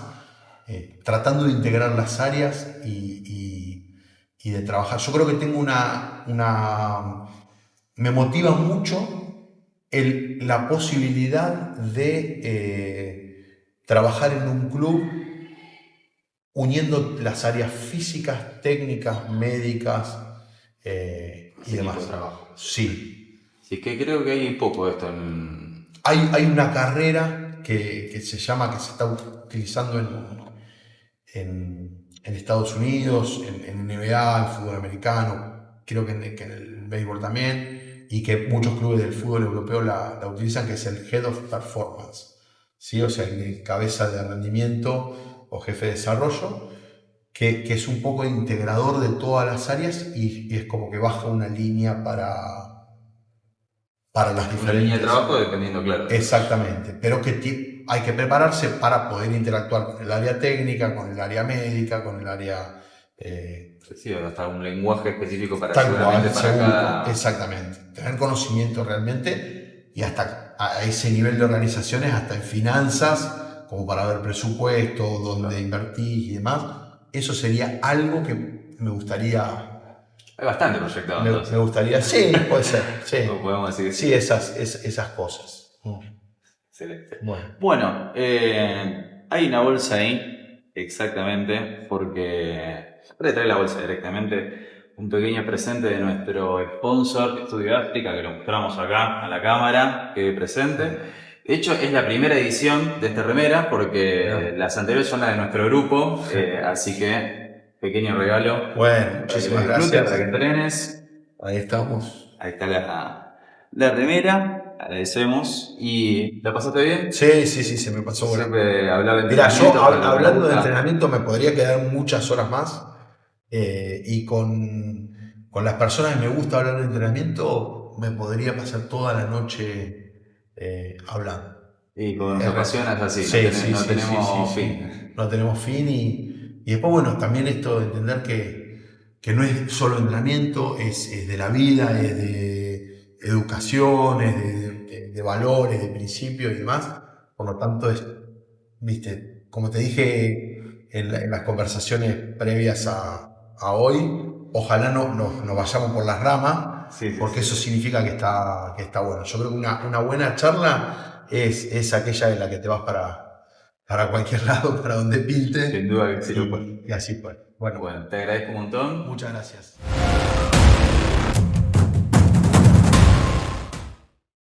tratando de integrar las áreas y de trabajar. Yo creo que tengo me motiva mucho la posibilidad de trabajar en un club uniendo las áreas físicas, técnicas, médicas y demás. Tipo de trabajo. Sí. Sí, que creo que hay poco de esto Hay una carrera que se está utilizando en Estados Unidos, en NBA, en fútbol americano, creo que en el béisbol también, y que muchos clubes del fútbol europeo la utilizan, que es el Head of Performance, ¿sí? O sea, el cabeza de rendimiento o jefe de desarrollo, que es un poco integrador de todas las áreas y es como que baja una línea para las diferentes... Una línea de trabajo dependiendo, claro. Exactamente, pero que hay que prepararse para poder interactuar con el área técnica, con el área médica, con el área... sí, hasta un lenguaje específico para tal cual, cada... Exactamente. Tener conocimiento realmente y hasta a ese nivel de organizaciones, hasta en finanzas, como para ver presupuesto, dónde invertir y demás. Eso sería algo que me gustaría... Hay bastante proyectado. Me gustaría, sí, puede ser, sí. No podemos decir. Sí, esas cosas. Excelente. Bueno, hay una bolsa ahí, exactamente, porque voy a traer la bolsa directamente. Un pequeño presente de nuestro sponsor, Estudio África, que lo mostramos acá a la cámara, que presente. De hecho, es la primera edición de esta remera, porque las anteriores son las de nuestro grupo, así que pequeño regalo. Bueno, muchísimas gracias. Para que entrenes. Ahí estamos. Ahí está la remera. Agradecemos. ¿Y la pasaste bien? Sí, se me pasó bueno. Siempre hablaba de Mira, entrenamiento. yo hablando de entrenamiento me podría quedar muchas horas más. Y con las personas que me gusta hablar de entrenamiento, me podría pasar toda la noche hablando. Y con ocasiones así, no tenemos fin. No tenemos fin y después, bueno, también esto de entender que no es solo entrenamiento, es de la vida, es de educación, es de valores, de principios y demás. Por lo tanto, viste, como te dije en las conversaciones previas a hoy, ojalá no vayamos por las ramas, porque eso significa que está bueno. Yo creo que una buena charla es aquella en la que te vas para cualquier lado, para donde pinte. Sin duda que sí lo puede. Y así pues. Bueno, te agradezco un montón. Muchas gracias.